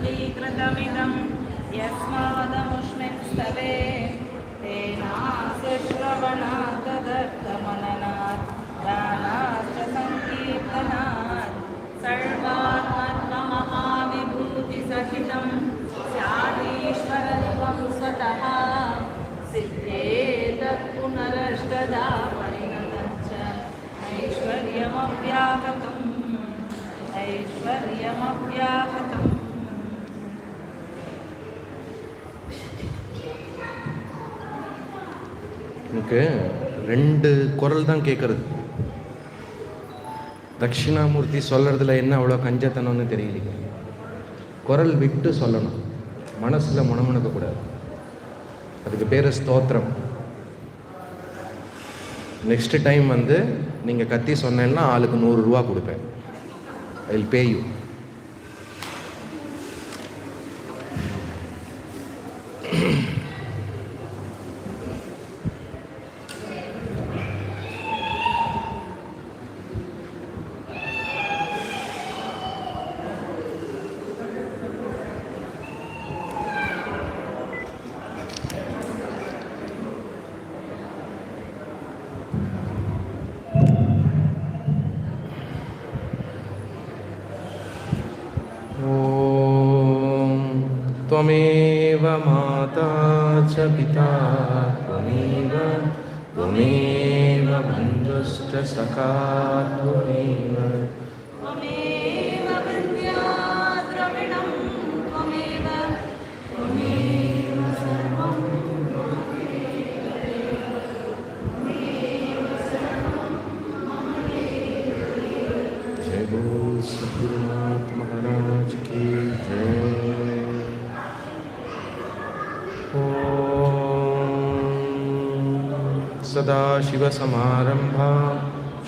स्वस्तीकृतमिदं यस्मादमुष्मिन् स्तवे तेनास्य श्रवणात् तदर्थमननात् दानाश्च सङ्कीर्तनात् सर्वात्ममहाविभूतिसहितं स्यादीश्वरत्वं स्वतः सिद्ध्येतत् पुनरष्टदा परिणतञ्च ऐश्वर्यमव्याहतम् ऐश्वर्यमव्याहतम्. எனக்கு ரெண்டு குரல் தான் கேட்குறது. தட்சிணாமூர்த்தி சொல்கிறதுல என்ன அவ்வளோ கஞ்சத்தனம்னு தெரியலைங்க. குரல் விட்டு சொல்லணும், மனசில் முணமுணுக்கக்கூடாது. அதுக்கு பேர் ஸ்தோத்திரம். நெக்ஸ்ட் டைம் நீங்கள் கத்தி சொன்னேன்னா ஆளுக்கு 100 ரூபா கொடுப்பேன். I will pay you. त्वमेव माता च पिता त्वमेव बन्धुश्च सखा त्वमेव विद्या द्रविणं त्वमेव सर्वं जय बोल सद्गुरुनाथ महाराज की जय. सदाशिवसमारम्भा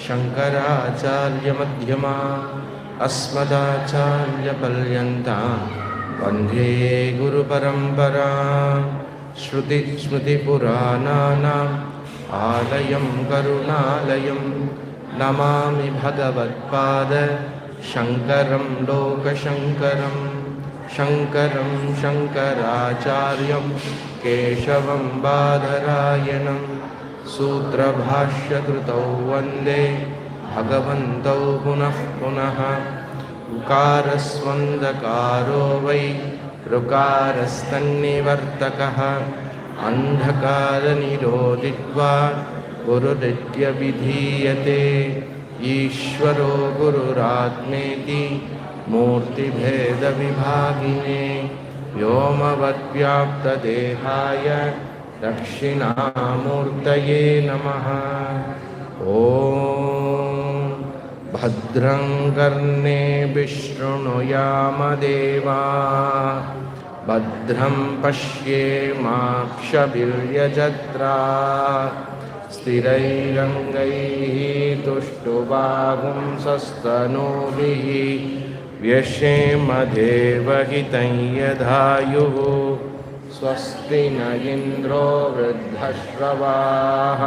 शङ्कराचार्यमध्यमा अस्मदाचार्यपर्यन्ता वन्दे गुरुपरम्परा. श्रुतिस्मृतिपुराणानाम् आलयं करुणालयं नमामि भगवत्पाद शङ्करं लोकशङ्करं. शङ्करं शङ्कराचार्यं केशवं बादरायणं सूत्रभाष्यकृतौ वन्दे भगवन्तौ पुनः पुनः. उकारस्वन्दकारो वै ऋकारस्तन्निवर्तकः अन्धकारनिरोधित्वा गुरुरित्यभिधीयते. ईश्वरो गुरुरात्मेति मूर्तिभेदविभागिने व्योमवद्व्याप्तदेहाय दक्षिणामूर्तये नमः. ॐ भद्रं कर्णेभिः शृणुयामदेवा भद्रं पश्येमाक्षभिर्यजत्राः. स्थिरैरङ्गैः तुष्टुवागुंसस्तनूभिः व्यशेमदेवहितं यदायुः. स्वस्ति न इन्द्रो वृद्धश्रवाः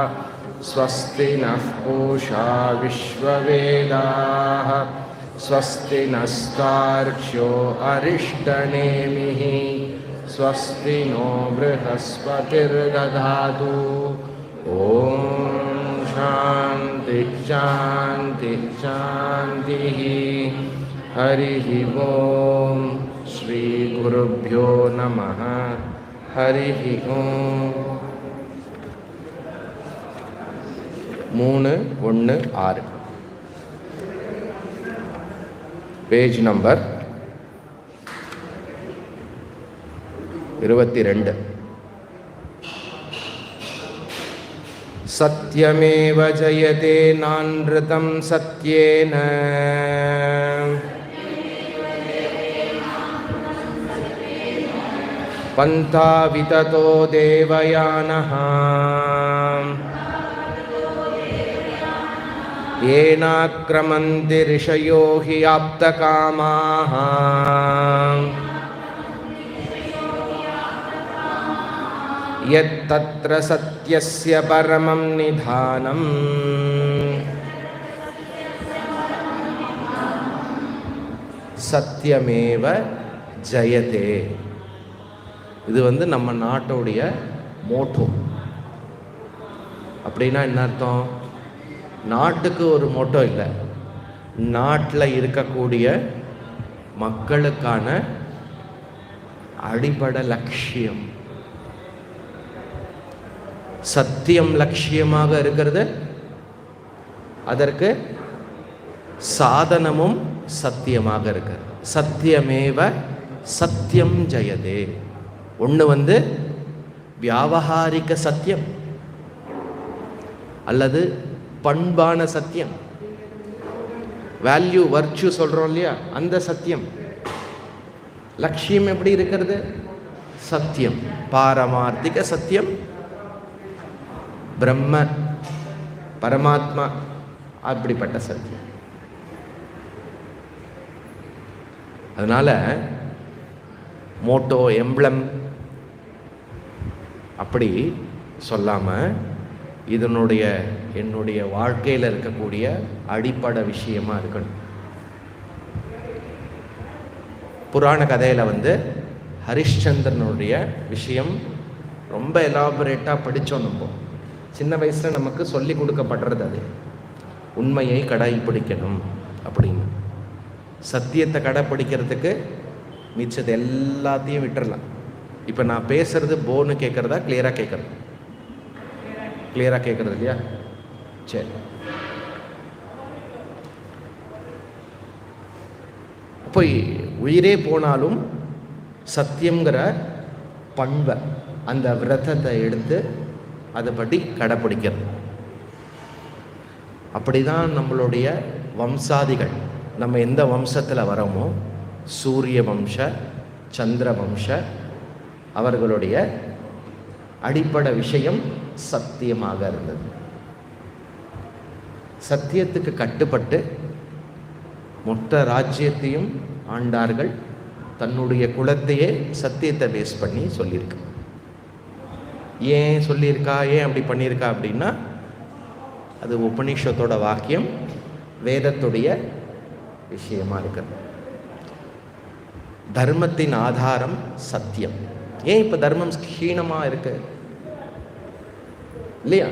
स्वस्ति नः पूषा विश्ववेदाः. स्वस्ति नस्तार्क्ष्यो अरिष्टनेमिः. स्वस्ति नो बृहस्पतिर्दधातु. ॐ शान्ति शान्ति शान्तिः. हरिः ॐ श्रीगुरुभ्यो नमः. हरिः ॐ. 316 पेज नंबर 22. सत्यमेव जयते नानृतं सत्येन पन्था विततो देवयानः. येनाक्रमन्ति ऋषयो हि आप्तकामाः. यत्तत्र सत्यस्य परमं निधानम्. सत्यमेव ஜெயதே. இது வந்து நம்ம நாட்டுடைய மோட்டோ. அப்படின்னா என்ன அர்த்தம்? நாட்டுக்கு ஒரு மோட்டோ இல்லை, நாட்டில் இருக்கக்கூடிய மக்களுக்கான அடிப்படை லட்சியம். சத்தியம் லட்சியமாக இருக்கிறது, அதற்கு சாதனமும் சத்தியமாக இருக்கிறது. சத்தியமேவ சத்தியம் ஜெயதே. ஒன்று வந்து வியாவகாரிக சத்தியம் அல்லது பண்பான சத்தியம், வேல்யூ வர்ச்சு சொல்கிறோம் இல்லையா, அந்த சத்தியம். லட்சியம் எப்படி இருக்கிறது? சத்தியம், பாரமார்த்திக சத்தியம், பிரம்ம பரமாத்மா, அப்படிப்பட்ட சத்தியம். அதனால மோட்டோ எம்ப்ளம் அப்படி சொல்லாமல் இதனுடைய என்னுடைய வாழ்க்கையில் இருக்கக்கூடிய அடிப்படை விஷயமா இருக்கணும். புராண கதையில் வந்து ஹரிஷ்சந்திரனுடைய விஷயம் ரொம்ப எலாபரேட்டாக படித்தோம். நம்ம சின்ன வயசில் நமக்கு சொல்லி கொடுக்கப்படுறது அது. உண்மையை கடைப்பிடிக்கணும் அப்படின்னு. சத்தியத்தை கடைப்பிடிக்கிறதுக்கு மிச்சது எல்லாத்தையும் விட்டுறலாம். இப்போ நான் பேசுறது போன்னு கேட்குறதா கிளியராக கேட்குறது? கிளியராக கேட்குறது இல்லையா? சரி. அப்போ உயிரே போனாலும் சத்தியங்கிற பண்பை, அந்த விரதத்தை எடுத்து அதைப்படி கடைப்பிடிக்கிறது. அப்படிதான் நம்மளுடைய வம்சாதிகள், நம்ம எந்த வம்சத்தில் வரோமோ, சூரிய வம்ச, சந்திர வம்ச, அவர்களுடைய அடிப்படை விஷயம் சத்தியமாக இருந்தது. சத்தியத்துக்கு கட்டுப்பட்டு மொத்த ராஜ்யத்தையும் ஆண்டார்கள். தன்னுடைய குலத்தையே சத்தியத்தை பேஸ் பண்ணி சொல்லியிருக்க. ஏன் சொல்லியிருக்கா, ஏன் அப்படி பண்ணியிருக்கா அப்படின்னா, அது உபனிஷத்தோட வாக்கியம், வேதத்துடைய விஷயமா இருக்கிறது. தர்மத்தின் ஆதாரம் சத்தியம். ஏன் இப்போ தர்மம் ஹீனமாக இருக்கு இல்லையா?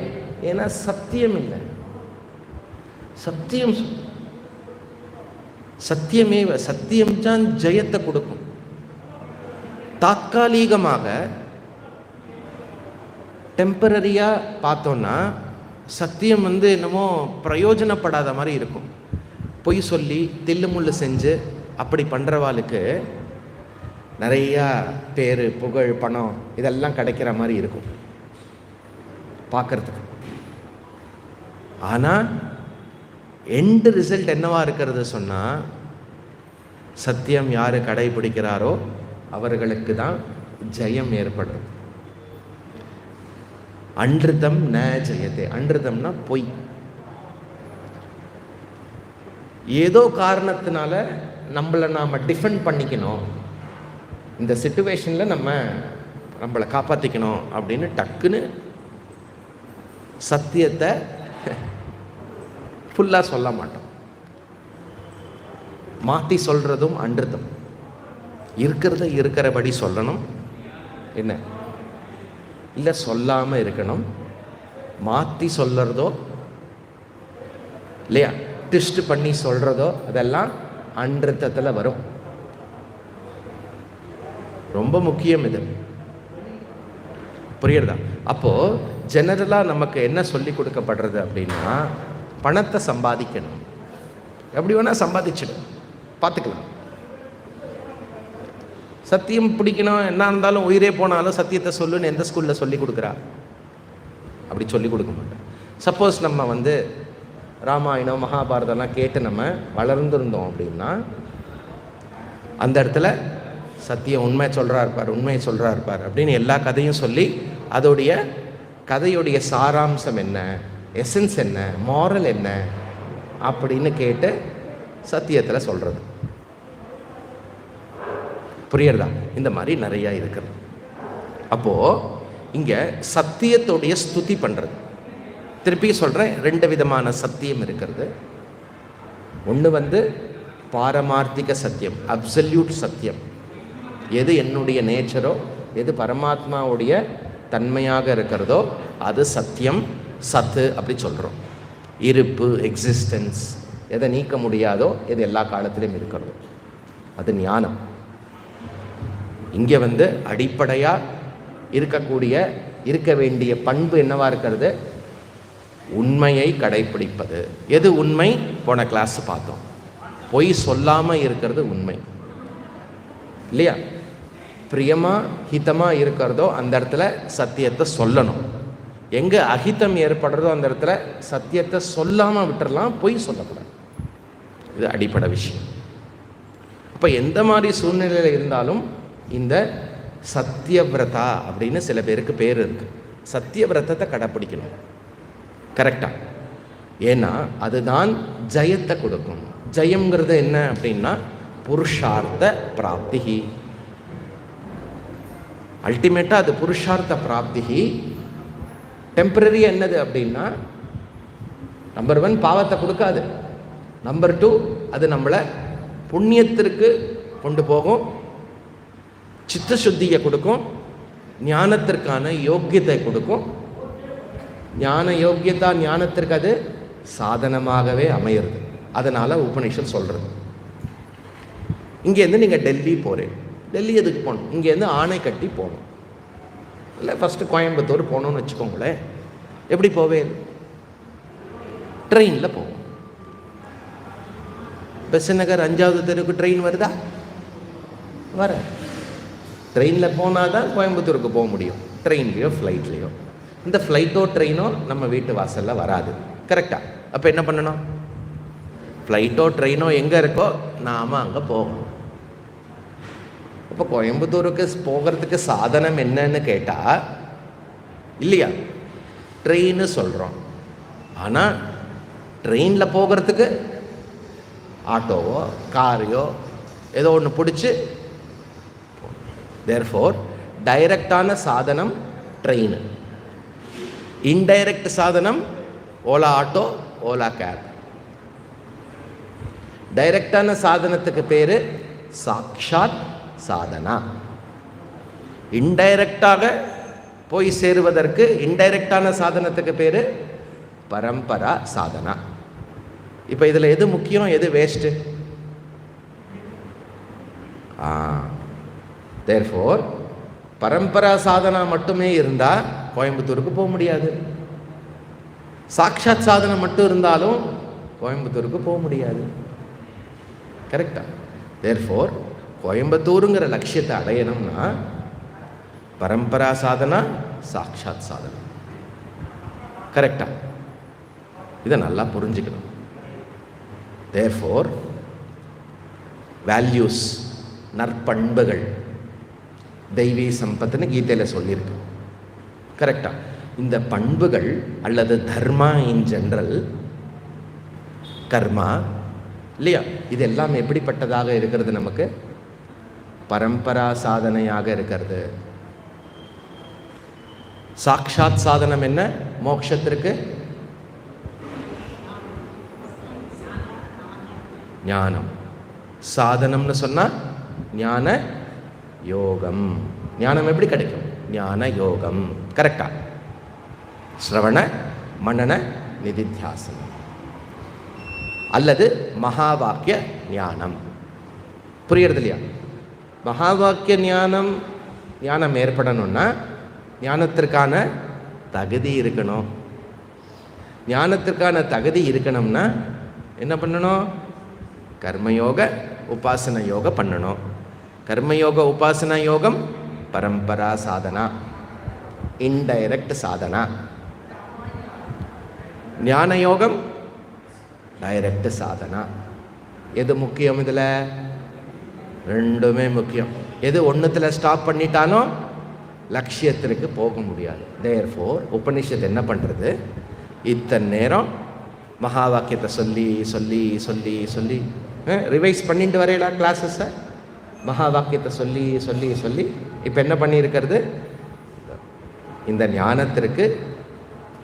ஏன்னா சத்தியம் இல்லை. சத்தியம் சத்தியமே, சத்தியம் தான் ஜெயத்தை கொடுக்கும். தாற்காலிகமாக டெம்பரரியாக பார்த்தோன்னா சத்தியம் வந்து என்னமோ பிரயோஜனப்படாத மாதிரி இருக்கும். பொய் சொல்லி தில்லுமுள்ளு செஞ்சு அப்படி பண்ணுறவாளுக்கு நிறையா பேர், புகழ், பணம் இதெல்லாம் கிடைக்கிற மாதிரி இருக்கும் பார்க்கறதுக்கு. ஆனால் எண்டு ரிசல்ட் என்னவா இருக்கிறது சொன்னால், சத்தியம் யார் கடைபிடிக்கிறாரோ அவர்களுக்கு தான் ஜெயம் ஏற்படும். அன்றிதம் ந ஜெயதே. அன்றிதம்னா பொய். ஏதோ காரணத்தினால நம்மளை நாம் டிஃபெண்ட் பண்ணிக்கணும், இந்த சிச்சுவேஷனில் நம்மளை காப்பாற்றிக்கணும் அப்படின்னு டக்குன்னு சத்தியத்தை ஃபுல்லாக சொல்ல மாட்டோம். மாற்றி சொல்கிறதும் அன்றிதம். இருக்கிறத இருக்கிறபடி சொல்லணும். என்ன இல்லை, சொல்லாமல் இருக்கணும். மாற்றி சொல்கிறதோ இல்லையா, ட்விஸ்ட் பண்ணி சொல்கிறதோ, அதெல்லாம் அன்றிதத்தில் வரும். ரொம்ப முக்கியம் இது. புரியுறதா? அப்போது ஜெனரலாக நமக்கு என்ன சொல்லி கொடுக்கப்படுறது அப்படின்னா, பணத்தை சம்பாதிக்கணும், எப்படி வேணால் சம்பாதிச்சிடும், பார்த்துக்கலாம். சத்தியம் பிடிக்கணும், என்ன இருந்தாலும் உயிரே போனாலும் சத்தியத்தை சொல்லுன்னு எந்த ஸ்கூலில் சொல்லி கொடுக்குறா? அப்படி சொல்லி கொடுக்க மாட்டேன். சப்போஸ் நம்ம வந்து ராமாயணம், மகாபாரதம்லாம் கேட்டு நம்ம வளர்ந்துருந்தோம் அப்படின்னா, அந்த இடத்துல சத்தியம் உண்மை சொல்கிறா இருப்பார், உண்மையை சொல்கிறா இருப்பார் அப்படின்னு எல்லா கதையும் சொல்லி, அதோடைய கதையுடைய சாராம்சம் என்ன, எசன்ஸ் என்ன, மாரல் என்ன அப்படின்னு கேட்டு சத்தியத்தில் சொல்கிறது. புரியுறதா? இந்த மாதிரி நிறையா இருக்குது. அப்போது இங்கே சத்தியத்தோடைய ஸ்துதி பண்ணுறது. திருப்பி சொல்கிறேன், 2 விதமான சத்தியம் இருக்கிறது. ஒன்று வந்து பாரமார்த்திக சத்தியம், அப்சல்யூட் சத்தியம். எது என்னுடைய நேச்சரோ, எது பரமாத்மாவுடைய தன்மையாக இருக்கிறதோ அது சத்தியம், சத்து அப்படி சொல்கிறோம். இருப்பு, எக்ஸிஸ்டன்ஸ், எதை நீக்க முடியாதோ எது எல்லா காலத்திலையும் இருக்கிறதோ அது ஞானம். இங்கே அடிப்படையாக இருக்க வேண்டிய பண்பு என்னவா இருக்கிறது? உண்மையை கடைப்பிடிப்பது. எது உண்மை? போன கிளாஸ் பார்த்தோம். பொய் சொல்லாமல் இருக்கிறது உண்மை இல்லையா? பிரியமா ஹிதமா இருக்கிறதோ அந்த இடத்துல சத்தியத்தை சொல்லணும். எங்கே அஹிதம் ஏற்படுறதோ அந்த இடத்துல சத்தியத்தை சொல்லாமல் விட்டுறலாம், பொய் சொல்லக்கூடாது. இது அடிப்படை விஷயம். அப்போ எந்த மாதிரி சூழ்நிலையில் இருந்தாலும் இந்த சத்தியவிரதா அப்படின்னு சில பேருக்கு பேர் இருக்கு. சத்தியவிரதத்தை கடைப்பிடிக்கணும் கரெக்டா. ஏன்னா அதுதான் ஜெயத்தை கொடுக்கும். ஜெயம்ங்கிறது என்ன அப்படின்னா புருஷார்த்த பிராப்தி. அல்டிமேட்டாக அது புருஷார்த்த பிராப்தி. டெம்பரரி என்னது அப்படின்னா நம்பர் 1 பாவத்தை கொடுக்காது, நம்பர் 2 அது நம்மளை புண்ணியத்திற்கு கொண்டு போகும், சித்தசுத்தியை கொடுக்கும், ஞானத்திற்கான யோக்கியத்தை கொடுக்கும். ஞான யோக்கியதா ஞானத்திற்கு அது சாதனமாகவே அமையிறது. அதனால் உபனிஷத் சொல்கிறது. இங்கேருந்து நீங்கள் டெல்லி போகிறேன். டெல்லி எதுக்கு போகணும்? இங்கேருந்து ஆணை கட்டி போகணும். இல்லை ஃபஸ்ட்டு கோயம்புத்தூர் போகணுன்னு வச்சுக்கோங்களேன். எப்படி போவேன்? ட்ரெயினில் போவோம். பெசநகர் 5வது தெருவுக்கு ட்ரெயின் வருதா? வர. ட்ரெயினில் போனால் தான் கோயம்புத்தூருக்கு போக முடியும். ட்ரெயின்லேயோ ஃப்ளைட்லேயோ. இந்த ஃப்ளைட்டோ ட்ரெயினோ நம்ம வீட்டு வாசலில் வராது கரெக்டாக. அப்போ என்ன பண்ணணும்? ஃப்ளைட்டோ ட்ரெயினோ எங்கே இருக்கோ நாம் அங்கே போகணும். இப்போ கோயம்புத்தூருக்கு போகிறதுக்கு சாதனம் என்னன்னு கேட்டால் இல்லையா, ட்ரெயின்னு சொல்கிறோம். ஆனால் ட்ரெயினில் போகிறதுக்கு ஆட்டோவோ காரையோ ஏதோ ஒன்று பிடிச்சி. தேர்ஃபோர் டைரக்டான சாதனம் ட்ரெயின், இன்டைரக்ட் சாதனம் ஓலா ஆட்டோ, ஓலா கேப். டைரக்டான சாதனத்துக்கு பேர் சாக்ஷாத் சாதனா. இன்டைரக்டாக போய் சேருவதற்கு இன்டைரக்டான சாதனத்துக்கு பேர் பரம்பரா சாதனா. இப்போ இதில் எது முக்கியம், எது வேஸ்ட்டு? தேர்ஃபோர் பரம்பரா சாதனா மட்டுமே இருந்தால் கோயம்புத்தூருக்கு போக முடியாது. சாக்ஷாத் சாதனை மட்டும் இருந்தாலும் கோயம்புத்தூருக்கு போக முடியாது கரெக்டா. தேர்ஃபோர் கோயம்புத்தூருங்கிற லட்சியத்தை அடையணும்னா பரம்பரா சாதனா, சாக்ஷாத் சாதனா கரெக்டா. இதை நல்லா புரிஞ்சுக்கணும். தேர்ஃபோர் வேல்யூஸ், நற்பண்புகள், தெய்வீ சம்பத்துன்னு கீதையில் சொல்லியிருக்கு கரெக்டா. இந்த பண்புகள் அல்லது தர்மா இன் ஜென்ரல், கர்மா இல்லையா, இது எல்லாம் எப்படிப்பட்டதாக இருக்கிறது? நமக்கு பரம்பரா சாதனையாக இருக்கிறது. சாக்ஷாத் சாதனம் என்ன? மோட்சத்திற்கு ஞானம். சாதனம்னு சொன்னா ஞான யோகம். ஞானம் எப்படி கிடைக்கும்? ஞான யோகம் கரெக்டா. ஸ்ரவண மனன நிதித்தியாசனம் அல்லது மகா வாக்கிய ஞானம். புரியுறது இல்லையா? மகா வாக்கிய ஞானம் ஏற்படணும்னா ஞானத்திற்கான தகுதி இருக்கணும். ஞானத்திற்கான தகுதி இருக்கணும்னா என்ன பண்ணணும்? கர்மயோக உபாசன யோக பண்ணணும். கர்மயோக உபாசனா யோகம் பரம்பரா சாதனா, இன்டைரக்ட் சாதனா. ஞான யோகம் டைரக்ட் சாதனா. எது முக்கியம்? இதில் ரெண்டுமே முக்கியம். எது ஒன்றுத்தில் ஸ்டாப் பண்ணிட்டாலும் லட்சியத்திற்கு போக முடியாது. தேர்ஃபோர் உபனிஷத் என்ன பண்ணுறது? இத்தனை நேரம் மகா வாக்கியத்தை சொல்லி சொல்லி சொல்லி சொல்லி ரிவைஸ் பண்ணிட்டு வரையலாம் கிளாஸஸை. மகா வாக்கியத்தை சொல்லி சொல்லி சொல்லி இப்போ என்ன பண்ணியிருக்கிறது? இந்த ஞானத்திற்கு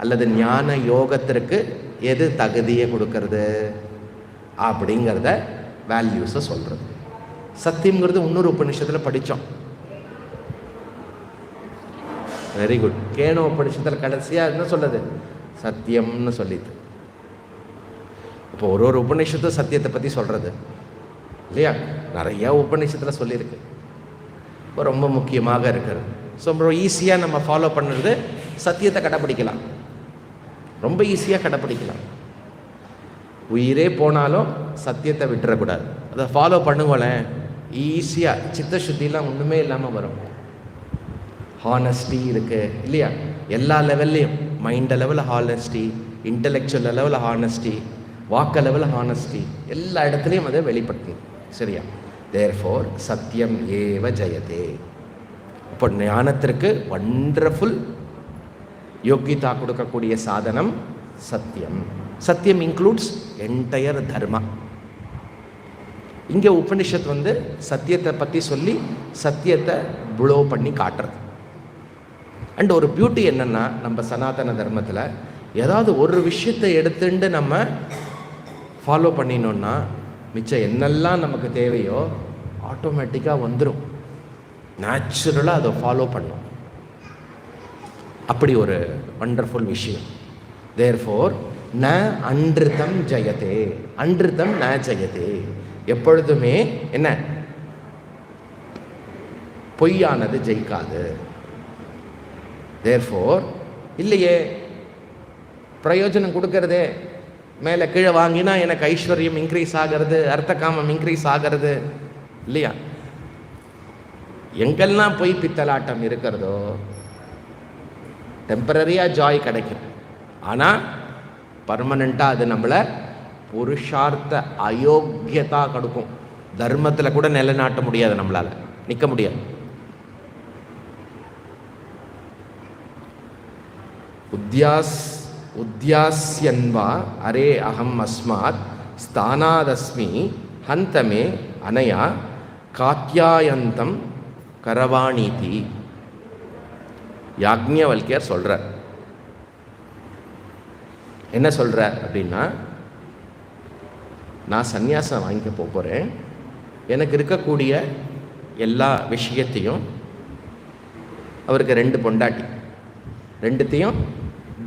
அல்லது ஞான யோகத்திற்கு எது தகுதியை கொடுக்கறது அப்படிங்கிறத வேல்யூஸை சொல்கிறது. சத்தியம்ங்கிறது இன்னொரு உபநிஷத்தில் படித்தோம். Very good. கேனோ உபநிஷத்தில் கடைசியாக என்ன சொல்லுது? சத்தியம்னு சொல்லிது. இப்போ ஒரு உபநிஷத்து சத்தியத்தை பற்றி சொல்கிறது இல்லையா? நிறையா உபநிஷத்தில் சொல்லியிருக்கு. இப்போ ரொம்ப முக்கியமாக இருக்கிறது. ஸோ ரொம்ப ஈஸியாக நம்ம ஃபாலோ பண்ணுறது சத்தியத்தை கடைப்பிடிக்கலாம். ரொம்ப ஈஸியாக கடைப்பிடிக்கலாம். உயிரே போனாலும் சத்தியத்தை விட்டுறக்கூடாது. அதை ஃபாலோ பண்ணுங்களேன், ஈஸியாக சித்த சுத்திலாம் ஒன்றுமே இல்லாமல் வரும். ஹானஸ்டி இருக்குது இல்லையா? எல்லா லெவல்லையும், மைண்ட் லெவலில் ஹானஸ்டி, இன்டலெக்சுவல் லெவலில் ஹானஸ்டி, வாக்க லெவலில் ஹானஸ்டி, எல்லா இடத்துலையும் அதை வெளிப்படுத்தணும். சரியா? தேர்ஃபோர் சத்தியம் ஏவ ஜெயதே. இப்போ ஞானத்திற்கு வண்டர்ஃபுல் யோகிதா கொடுக்கக்கூடிய சாதனம் சத்தியம். சத்தியம் இன்க்ளூட்ஸ் என்டையர் தர்மா. இங்கே உபனிஷத் சத்தியத்தை பற்றி சொல்லி சத்தியத்தை ப்ளோ பண்ணி காட்டுறது. அண்ட் ஒரு பியூட்டி என்னென்னா, நம்ம சனாதன தர்மத்தில் ஏதாவது ஒரு விஷயத்தை எடுத்துட்டு நம்ம ஃபாலோ பண்ணினோன்னா மிச்சம் என்னெல்லாம் நமக்கு தேவையோ ஆட்டோமேட்டிக்காக வந்துடும். நேச்சுரலாக அதை ஃபாலோ பண்ணும். அப்படி ஒரு வண்டர்ஃபுல் விஷயம். தேர்ஃபோர் ந அன்றிதம் ஜெயதே, அன்றிதம் ந ஜெயதே. எப்பொழுதுமே என்ன, பொய்யானது ஜெயிக்காது. தேர்ஃபோர் இல்லையே, பிரயோஜனம் கொடுக்கறதே, மேலே கீழே வாங்கினா எனக்கு ஐஸ்வர்யம் இன்க்ரீஸ் ஆகிறது, அர்த்த காமம் இன்க்ரீஸ் ஆகிறது இல்லையா? எங்கெல்லாம் போய் பித்தலாட்டம் இருக்கிறதோ டெம்பரரியாக ஜாய் கிடைக்கும். ஆனால் பர்மனெண்ட்டாக அது நம்மளை புருஷார்த்த அயோக்கியதா கொடுக்கும். தர்மத்தில் கூட நிலைநாட்ட முடியாது, நம்மளால் நிற்க முடியாது. உத்யாஸ்யன்வா அரே அகம் அஸ்மாத் ஸ்தானாதஸ்மி ஹந்தமே அனயா காத்யாயந்தம் கரவாணீதி. யாக்ஞவல்கியர் சொல்கிறார். என்ன சொல்கிறார் அப்படின்னா, நான் சந்நியாசம் வாங்கிக்க போகிறேன். எனக்கு இருக்கக்கூடிய எல்லா விஷயத்தையும், அவருக்கு 2 பொண்டாட்டி, 2த்தையும்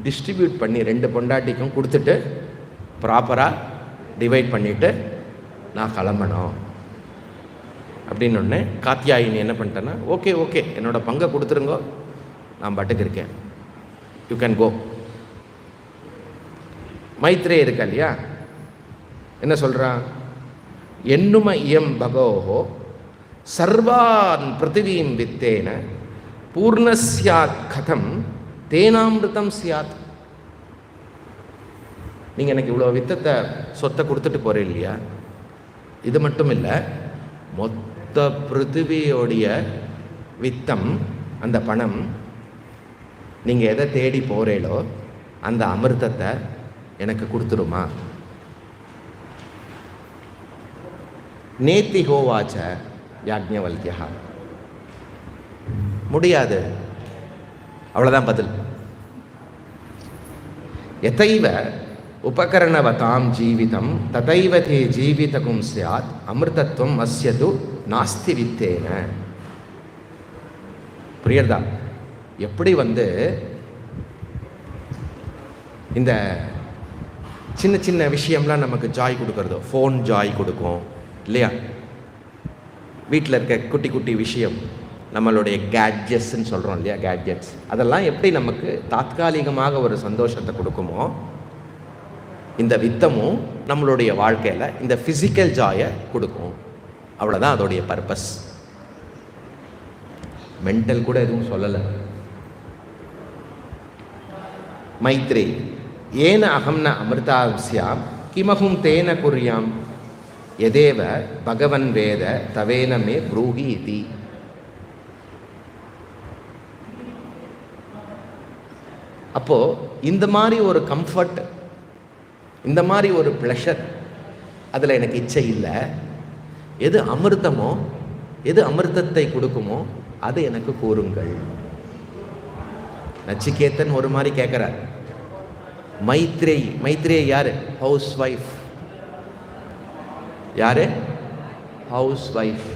டிஸ்ட்ரிபியூட் பண்ணி 2 பொண்டாட்டிக்கும் கொடுத்துட்டு ப்ராப்பராக டிவைட் பண்ணிவிட்டு நான் கிளம்பணும் அப்படின்னு ஒன்று. காத்தியாயினி என்ன பண்ணிட்டேன்னா, ஓகே ஓகே என்னோட பங்கை கொடுத்துருங்கோ, நான் பாட்டுக்கு இருக்கேன், யூ கேன் கோ. மைத்ரே இருக்கா இல்லையா, என்ன சொல்கிறான்? என்னும இயம் பகோஹோ சர்வான் பிருத்திவீம் வித்தேன பூர்ணஸ்யாத் கதம் தேனாமிருதம் சியாத். நீங்கள் எனக்கு இவ்வளோ வித்தத்தை சொத்தை கொடுத்துட்டு போகிறேன் இல்லையா, இது மட்டும் இல்லை, மொத்த பிருத்திவியோடைய வித்தம், அந்த பணம், நீங்கள் எதை தேடி போகிறீங்களோ அந்த அமிர்தத்தை எனக்கு கொடுத்துருமா? நேத்தி ஹோவாச்ச யாக்ஞவல்கியா. முடியாது, அவ்வளோதான் பதில். எதைவ உபகரணவதாம் ஜீவிதம் ததைவ தே ஜீவிதகும் ஸ்யாத் அமிர்தத்துவம் அஸ்யது நாஸ்தி வித்தேன. புரியுறதா? எப்படி இந்த சின்ன சின்ன விஷயம்லாம் நமக்கு ஜாய் கொடுக்கறதோ, ஃபோன் ஜாய் கொடுக்கும் இல்லையா? வீட்டில் இருக்க குட்டி குட்டி விஷயம், நம்மளுடைய கேட்ஜெட்ஸ்ன்னு சொல்கிறோம் இல்லையா, கேட்ஜெட்ஸ், அதெல்லாம் எப்படி நமக்கு தாத்காலிகமாக ஒரு சந்தோஷத்தை கொடுக்குமோ, இந்த வித்தமும் நம்மளுடைய வாழ்க்கையில் இந்த ஃபிசிக்கல் ஜாயை கொடுக்கும். அவ்வளோதான் அதோடைய பர்பஸ். மென்டல் கூட எதுவும் சொல்லலை. மைத்ரே ஏன அகம் ந அமிர்தாஸ்யாம் கிமகும் தேன குர்யாம் எதேவ பகவன் வேத தவேன மே ப்ரூஹி இதி. அப்போ இந்த மாதிரி ஒரு கம்ஃபர்ட், இந்த மாதிரி ஒரு ப்ளஷர், அதில் எனக்கு இச்சை இல்லை. எது அமிர்தமோ, எது அமிர்தத்தை கொடுக்குமோ அது எனக்கு கூறுங்கள். நச்சிகேத்தன் ஒரு மாதிரி கேட்குறார். மைத்ரேயி யாரு? Housewife. யாரு? Housewife.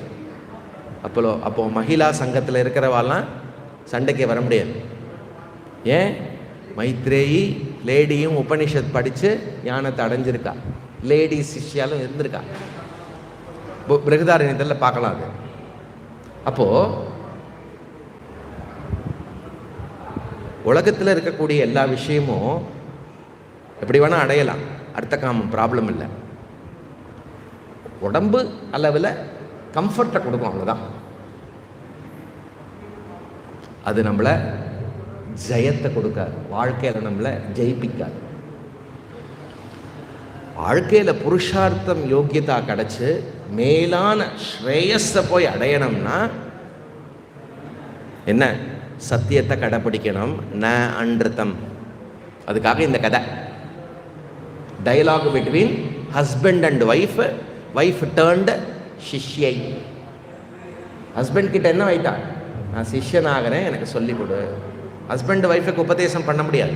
அப்போ மகிழா சங்கத்தில் இருக்கிறவாலாம் சண்டைக்கு வர முடியாது. ஏன்? மைத்ரேயி லேடியும் உபனிஷத் படித்து ஞானத்தை அடைஞ்சிருக்கா, லேடி சிஷ்யாலும் இருந்திருக்கா. பிருகதாரண்யத்தில் பார்க்கலாம் அது. அப்போது உலகத்தில் இருக்கக்கூடிய எல்லா விஷயமும் எப்படி வேணால் அடையலாம், அடுத்த காமம் ப்ராப்ளம் இல்லை. உடம்பு அளவில் கம்ஃபர்ட்டை கொடுக்கும், அவ்வளோதான். அது நம்மளை ஜெயத்தை கொடுக்காது, வாழ்க்கையில் நம்மளை ஜெயிப்பிக்காது. வாழ்க்கையில் புருஷார்த்தம் யோக்கியதா கிடச்சி மேலான ஸ்ரேயஸை போய் அடையணும்னா என்ன? சத்தியத்தை கடைப்பிடிக்கணும். ந அன்றுத்தம். அதுக்காக இந்த கதை. Dialogue between husband and wife. Wife turned சிஷ்யை. ஹஸ்பண்ட் கிட்ட என்ன வைட்டா? நான் சிஷ்யன் ஆகிறேன், எனக்கு சொல்லிக் கொடு. ஹஸ்பண்ட் ஒய்ஃபுக்கு உபதேசம் பண்ண முடியாது,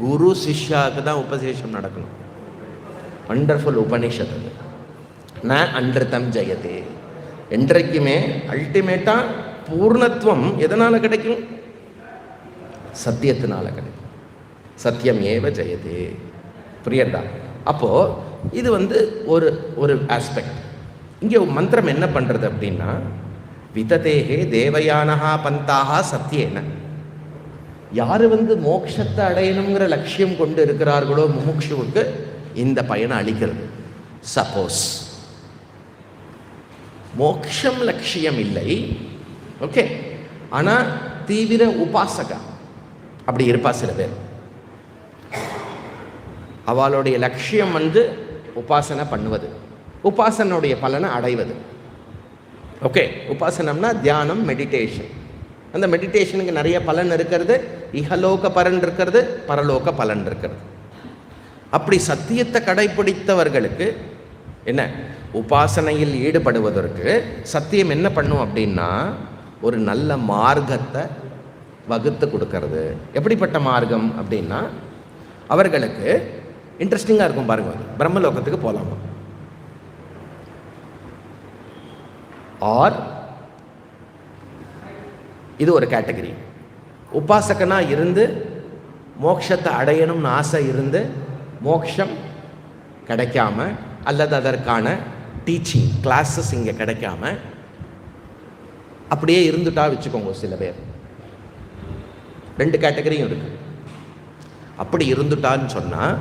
குரு சிஷ்யாவுக்கு தான் உபதேசம் நடக்கணும். வண்டர்ஃபுல் உபனிஷத் அது. ந அன்றுத்தம் ஜெயதே. என்றைக்குமே அல்டிமேட்டாக பூர்ணத்துவம் எதனால் கிடைக்கும்? சத்தியத்தினால கிடைக்கும். சத்தியம் ஏவ ஜெயதே. புரியுதா? அப்போது இது ஒரு ஆஸ்பெக்ட். இங்கே மந்திரம் என்ன பண்ணுறது அப்படின்னா, விததேகே தேவயானஹா பந்தாக சத்தியேன. யார் மோட்சத்தை அடையணுங்கிற லட்சியம் கொண்டு இருக்கிறார்களோ முமுட்சுவுக்கு இந்த பயனை அளிக்கிறது. சப்போஸ் மோட்சம் லட்சியம் இல்லை, ஓகே, ஆனால் தீவிர உபாசகா அப்படி இருப்பா சில பேர். அவளுடைய லட்சியம் உபாசனை பண்ணுவது, உபாசனுடைய பலனை அடைவது. ஓகே, உபாசனம்னா தியானம், மெடிடேஷன். அந்த மெடிடேஷனுக்கு நிறைய பலன் இருக்கிறது. இஹலோக பலன் இருக்கிறது, பரலோக பலன் இருக்கிறது. அப்படி சத்தியத்தை கடைபிடித்தவர்களுக்கு என்ன? உபாசனையில் ஈடுபடுவதற்கு சத்தியம் என்ன பண்ணும் அப்படின்னா, ஒரு நல்ல மார்க்கத்தை வகுத்து கொடுக்கறது. எப்படிப்பட்ட மார்க்கம் அப்படின்னா, அவர்களுக்கு இன்ட்ரெஸ்டிங்காக இருக்கும் பாருங்க. பிரம்மலோகத்துக்கு போகலாமா? ஆர் இது ஒரு கேட்டகரி. உபாசகனாக இருந்து மோட்சத்தை அடையணும்னு ஆசை இருந்து மோட்சம் கிடைக்காம, அல்லது அதற்கான டீச்சிங் கிளாஸஸ் இங்கே கிடைக்காம அப்படியே இருந்துட்டா வச்சுக்கோங்க. சில பேர் ரெண்டு கேட்டகரியும் இருக்கு. அப்படி இருந்துட்டான்னு சொன்னால்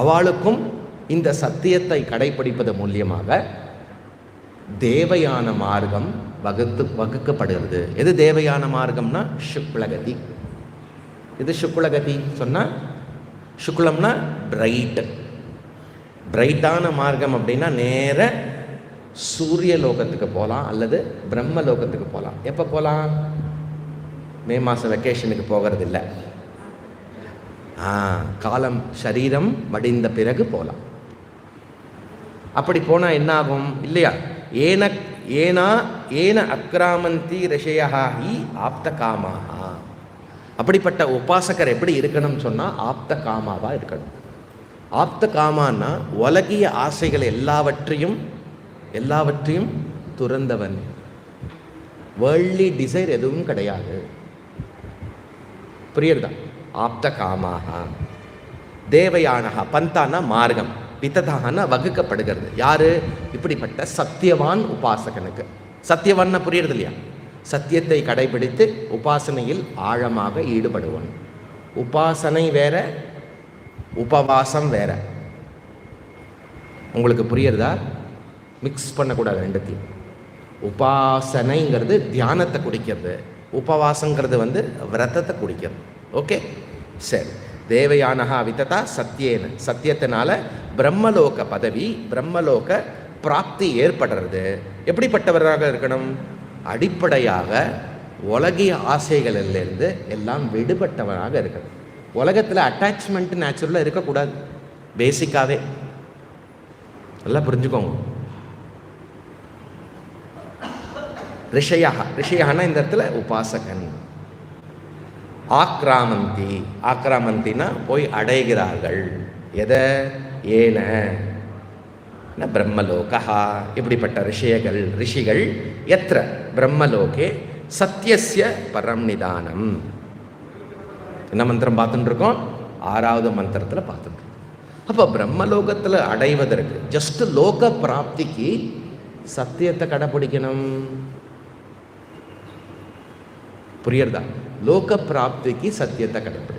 அவளுக்கும் இந்த சத்தியத்தை கடைப்பிடிப்பது மூலியமாக தேவயான மார்க்கம் வகுக்கப்படுகிறது. எது தேவயான மார்க்கம்னா சுக்லகதி. இது சுக்லகதி சொன்னால், சுக்லம்னா பிரைட்டான மார்க்கம் அப்படின்னா நேர சூரிய லோகத்துக்கு போகலாம் அல்லது பிரம்ம லோகத்துக்கு போகலாம். எப்போ போகலாம்? மே மாதம் வெக்கேஷனுக்கு போகிறது இல்லை, காலம் சரீரம் மடிந்த பிறகு போகலாம். அப்படி போனால் என்ன ஆகும் இல்லையா? ஏன அக்ராமந்தி ரிஷயா ஹி ஆப்த காமாக. அப்படிப்பட்ட உபாசகர் எப்படி இருக்கணும்னு சொன்னால் ஆப்த காமாவாக இருக்கணும். ஆப்த காமான்னா உலகிய ஆசைகள் எல்லாவற்றையும் துறந்தவன். வேர்ல்ட்லி டிசைர் எதுவும் கிடையாது. புரியுறதா? ஆப்த காமாக. தேவயானஹா பந்தானா மார்க்கம், வித்ததான வகுக்கப்படுகிறது. யாரு? இப்படிப்பட்ட சத்தியவான் உபாசகனுக்கு. சத்தியவான்னா புரியுறது இல்லையா? சத்தியத்தை கடைபிடித்து உபாசனையில் ஆழமாக ஈடுபடுவான். உபாசனை வேற, உபவாசம் வேற. உங்களுக்கு புரியுறதா? மிக்ஸ் பண்ணக்கூடாது ரெண்டுத்தையும். உபாசனைங்கிறது தியானத்தை குடிக்கிறது, உபவாசங்கிறது விரதத்தை குடிக்கிறது. ஓகே, சரி. தேவயானஹா வித்ததா சத்தியேன. சத்தியத்தினால பிரம்மலோக பதவி, பிரம்மலோக பிராப்தி ஏற்படுறது. எப்படிப்பட்டவராக இருக்கணும்? அடிப்படையாக உலகிய ஆசைகளிலிருந்து எல்லாம் விடுபட்டவராக இருக்கணும். உலகத்தில் அட்டாச்மெண்ட் நேச்சுரலாக இருக்கக்கூடாது. பேசிக்காகவே நல்லா புரிஞ்சுக்கோங்க. ரிஷியானா இந்த இடத்துல உபாசகன். ஆக்ராமந்தினா போய் அடைகிறார்கள். எதை? ஏன பிரம்மலோகா. இப்படிப்பட்ட ரிஷிகள் எத்திர பிரம்மலோகே சத்யஸ்ய பரம் நிதானம். என்ன மந்திரம் பார்த்துட்டு இருக்கோம்? 6வது மந்திரத்தில் பார்த்துட்டு இருக்கோம். அப்போ பிரம்மலோகத்தில் அடைவதற்கு ஜஸ்ட் லோக பிராப்திக்கு சத்தியத்தை கடைப்பிடிக்கணும். புரியுறதா? லோக பிராப்திக்கு சத்தியத்தை கடைப்பிடிக்கணும்.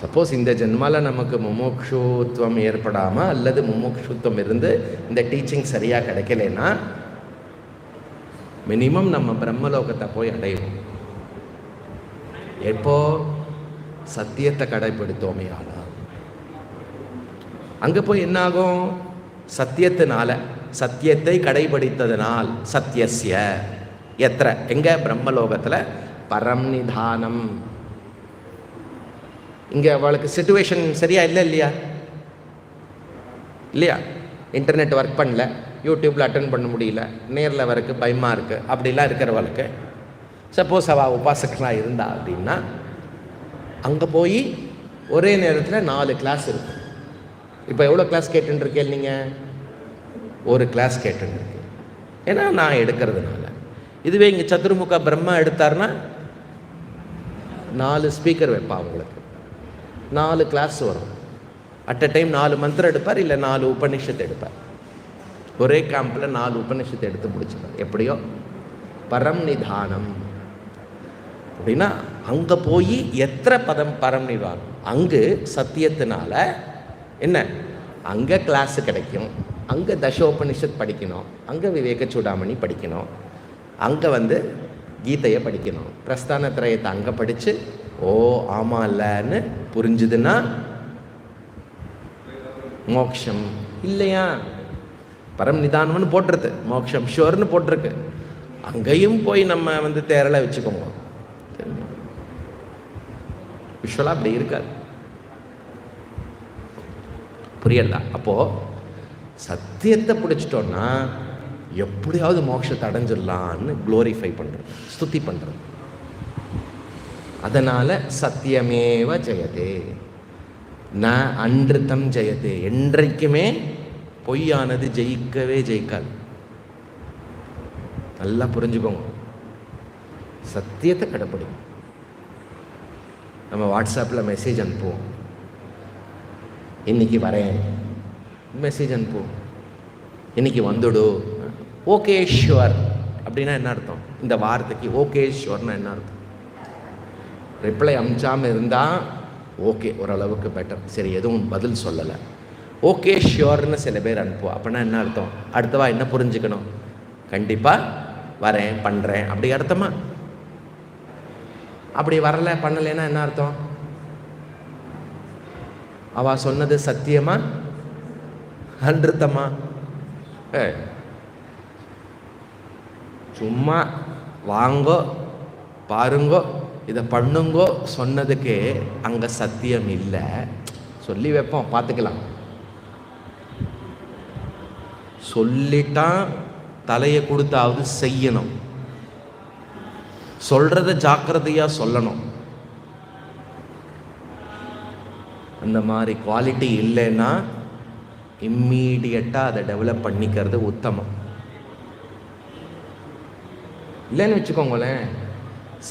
சப்போஸ் இந்த ஜென்மாவில் நமக்கு முமுட்சுத்துவம் ஏற்படாமல் அல்லது முமுட்சுத்துவம் இருந்து இந்த டீச்சிங் சரியாக கிடைக்கலன்னா மினிமம் நம்ம பிரம்மலோகத்தை போய் அடைவோம். எப்போ சத்தியத்தை கடைப்பிடித்தோமே ஆனால் அங்கே போய் என்னாகும்? சத்தியத்தை கடைபிடித்ததனால் சத்தியஸ்ய எத்திர எங்க பிரம்மலோகத்தில் பரம் நிதானம். இங்கே அவளுக்கு சிச்சுவேஷன் சரியா இல்லையா? இன்டர்நெட் ஒர்க் பண்ணல, யூடியூப்பில் அட்டன் பண்ண முடியல, நேரில் வரக்கு பயமாக இருக்குது, அப்படிலாம் இருக்கிறவளுக்கு சப்போஸ் அவள் உபாசகனாக இருந்தா அப்படின்னா அங்கே போய் ஒரே நேரத்தில் 4 கிளாஸ் இருக்கும். இப்போ எவ்வளோ கிளாஸ் கேட்டுருக்கேன் நீங்கள்? ஒரு கிளாஸ் கேட்டுருக்கேன். ஏன்னா நான் எடுக்கிறதுனால. இதுவே இங்கே சதுர்முக பிரம்மா எடுத்தார்னா 4 ஸ்பீக்கர் வைப்பா, அவங்களுக்கு 4 கிளாஸ் வரும். அட் அ டைம் 4 மந்திரம் எடுப்பார், இல்லை 4 உபநிஷத்து எடுப்பார். ஒரே கேம்பில் 4 உபநிஷத்தை எடுத்து முடிச்சுப்பார். எப்படியோ பரம் நிதானம் அப்படின்னா அங்கே போய் எத்தனை பரம் நிதானம். அங்கு சத்தியத்தினால என்ன? அங்கே கிளாஸு கிடைக்கும், அங்கே தசோபனிஷத் படிக்கணும், அங்கே விவேக சூடாமணி படிக்கணும், அங்கே கீதையை படிக்கணும், பிரஸ்தான திரயத்தை அங்கே படித்து ஓ ஆமாம் இல்லைன்னு புரிஞ்சுதுன்னா மோக்ஷம். இல்லையா? பரம் நிதானம்னு போட்டிருக்கு, மோக்ஷம் ஷோர்னு போட்டிருக்கு. அங்கேயும் போய் நம்ம தேரலை வச்சுக்கோங்க. விஷுவலாக அப்படி இருக்காது. புரியல? அப்போது சத்தியத்தை பிடிச்சிட்டோன்னா எப்படியாவது மோட்சத்தை அடைஞ்சிடலான்னு க்ளோரிஃபை பண்ணுறது, ஸ்துதி பண்ணுறது. அதனால் சத்தியமேவ ஜெயதே ந அன்றித்தம் ஜெயதே. என்றைக்குமே பொய்யானது ஜெயிக்கவே ஜெயிக்காது. நல்லா புரிஞ்சுக்கோங்க. சத்தியத்தை கடைப்பிடிக்கும். நம்ம வாட்ஸ்அப்பில் மெசேஜ் அனுப்புவோம், இன்னைக்கு வரேன், மெசேஜ் அனுப்புவோம், இன்னைக்கு வந்துடு, ஓகே ஷுவர் அப்படின்னா என்ன அர்த்தம்? இந்த வார்த்தைக்கு ஓகே ஷுவர்னா என்ன அர்த்தம்? ரிப்ளை அமிச்சாமல் இருந்தால் ஓகே, ஓரளவுக்கு பெட்டர், சரி எதுவும் பதில் சொல்லலை. ஓகே ஷுவர்னு சில பேர் அனுப்புவோம். அப்படின்னா என்ன அர்த்தம்? அடுத்தவா என்ன புரிஞ்சுக்கணும்? கண்டிப்பாக வரேன், பண்ணுறேன், அப்படி அர்த்தமா? அப்படி வரலை, பண்ணலைன்னா என்ன அர்த்தம்? அவ சொன்னது சத்தியமா அன்றுத்தமா? சும்மா வாங்கோ பாருங்கோ இதை பண்ணுங்கோ சொன்னதுக்கு அங்கே சத்தியம் இல்லை. சொல்லி வைப்போம், பார்த்துக்கலாம். சொல்லிட்டான், தலையை கொடுத்தாவது செய்யணும். சொல்றத ஜாக்கிரதையா சொல்லணும். அந்த மாதிரி குவாலிட்டி இல்லைன்னா இம்மீடியட்டாக அதை டெவலப் பண்ணிக்கிறது உத்தமம். இல்லைன்னு வச்சுக்கோங்களேன்,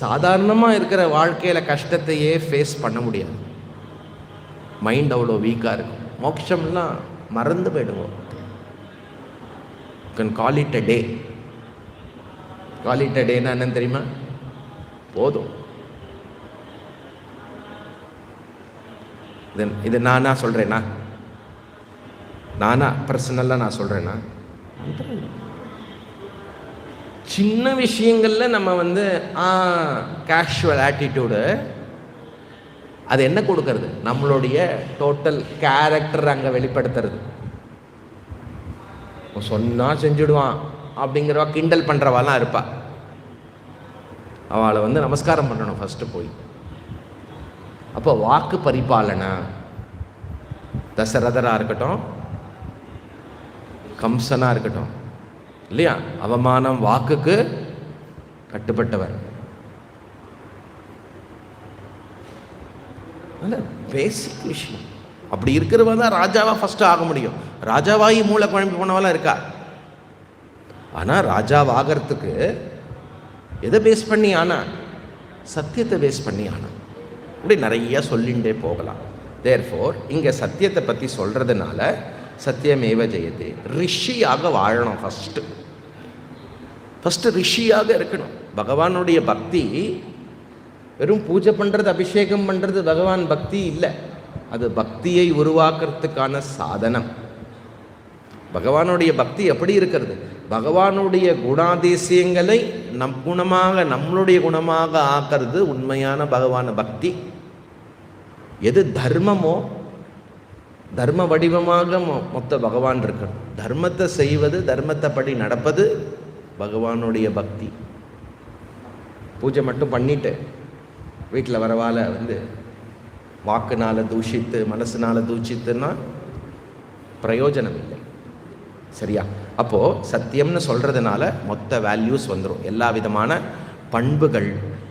சாதாரணமாக இருக்கிற வாழ்க்கையில் கஷ்டத்தையே ஃபேஸ் பண்ண முடியாது. மைண்ட் அவ்வளோ வீக்காக இருக்கும். மோட்சம்லாம் மறந்து போயிடுவோம். Can call it a day. Call it a டேன்னா என்னன்னு தெரியுமா? போதும். இது நானா சொல்கிறேன்னா, நானா பர்சனலாக நான் சொல்கிறேன்னா, சின்ன விஷயங்களில் நம்ம கேஷுவல் ஆட்டிடியூடு அது என்ன கொடுக்கறது? நம்மளுடைய டோட்டல் கேரக்டர் அங்கே வெளிப்படுத்துறது. சொன்னால் செஞ்சுடுவான் அப்படிங்கிறவா கிண்டல் பண்ணுறவாலாம் இருப்பா. அவளை நமஸ்காரம் பண்ணணும் ஃபஸ்ட்டு போய். அப்போ வாக்கு பரிபாலனை, தசரதராக இருக்கட்டும், கம்சனாக இருக்கட்டும், இல்லையா, அவமானம் வாக்குக்கு கட்டுப்பட்டவர். பேசிக் விஷயம். அப்படி இருக்கிறவா தான் ராஜாவாக ஃபஸ்ட்டு ஆக முடியும். ராஜாவாகி மூளை குழம்பி போனவெல்லாம் இருக்கா. ஆனால் ராஜாவாகிறதுக்கு எதை பேஸ் பண்ணி ஆனால் சத்தியத்தை பேஸ் பண்ணி ஆனால் இப்படி நிறைய சொல்லிகிட்டே போகலாம். தேர்ஃபோர் இங்கே சத்தியத்தை பற்றி சொல்கிறதுனால சத்தியமேவ ஜெயதே, ரிஷியாக வாழணும். ஃபஸ்ட்டு ரிஷியாக இருக்கணும். பகவானுடைய பக்தி வெறும் பூஜை பண்ணுறது, அபிஷேகம் பண்ணுறது பகவான் பக்தி இல்லை. அது பக்தியை உருவாக்குறதுக்கான சாதனம். பகவானுடைய பக்தி எப்படி இருக்கிறது? பகவானுடைய குணாதிசயங்களை நம்மளுடைய குணமாக ஆக்கிறது உண்மையான பகவான பக்தி. எது தர்மமோ தர்ம வடிவமாக மொத்த பகவான் இருக்கணும். தர்மத்தை செய்வது, தர்மத்தை படி நடப்பது பகவானுடைய பக்தி. பூஜை மட்டும் பண்ணிட்டு வீட்டில் வரவால வாக்குனால தூஷித்து மனசுனால தூஷித்துன்னா பிரயோஜனம் இல்லை. சரியா? அப்போது சத்தியம்னு சொல்கிறதுனால மொத்த வேல்யூஸ் வந்துடும். எல்லா விதமான பண்புகள்,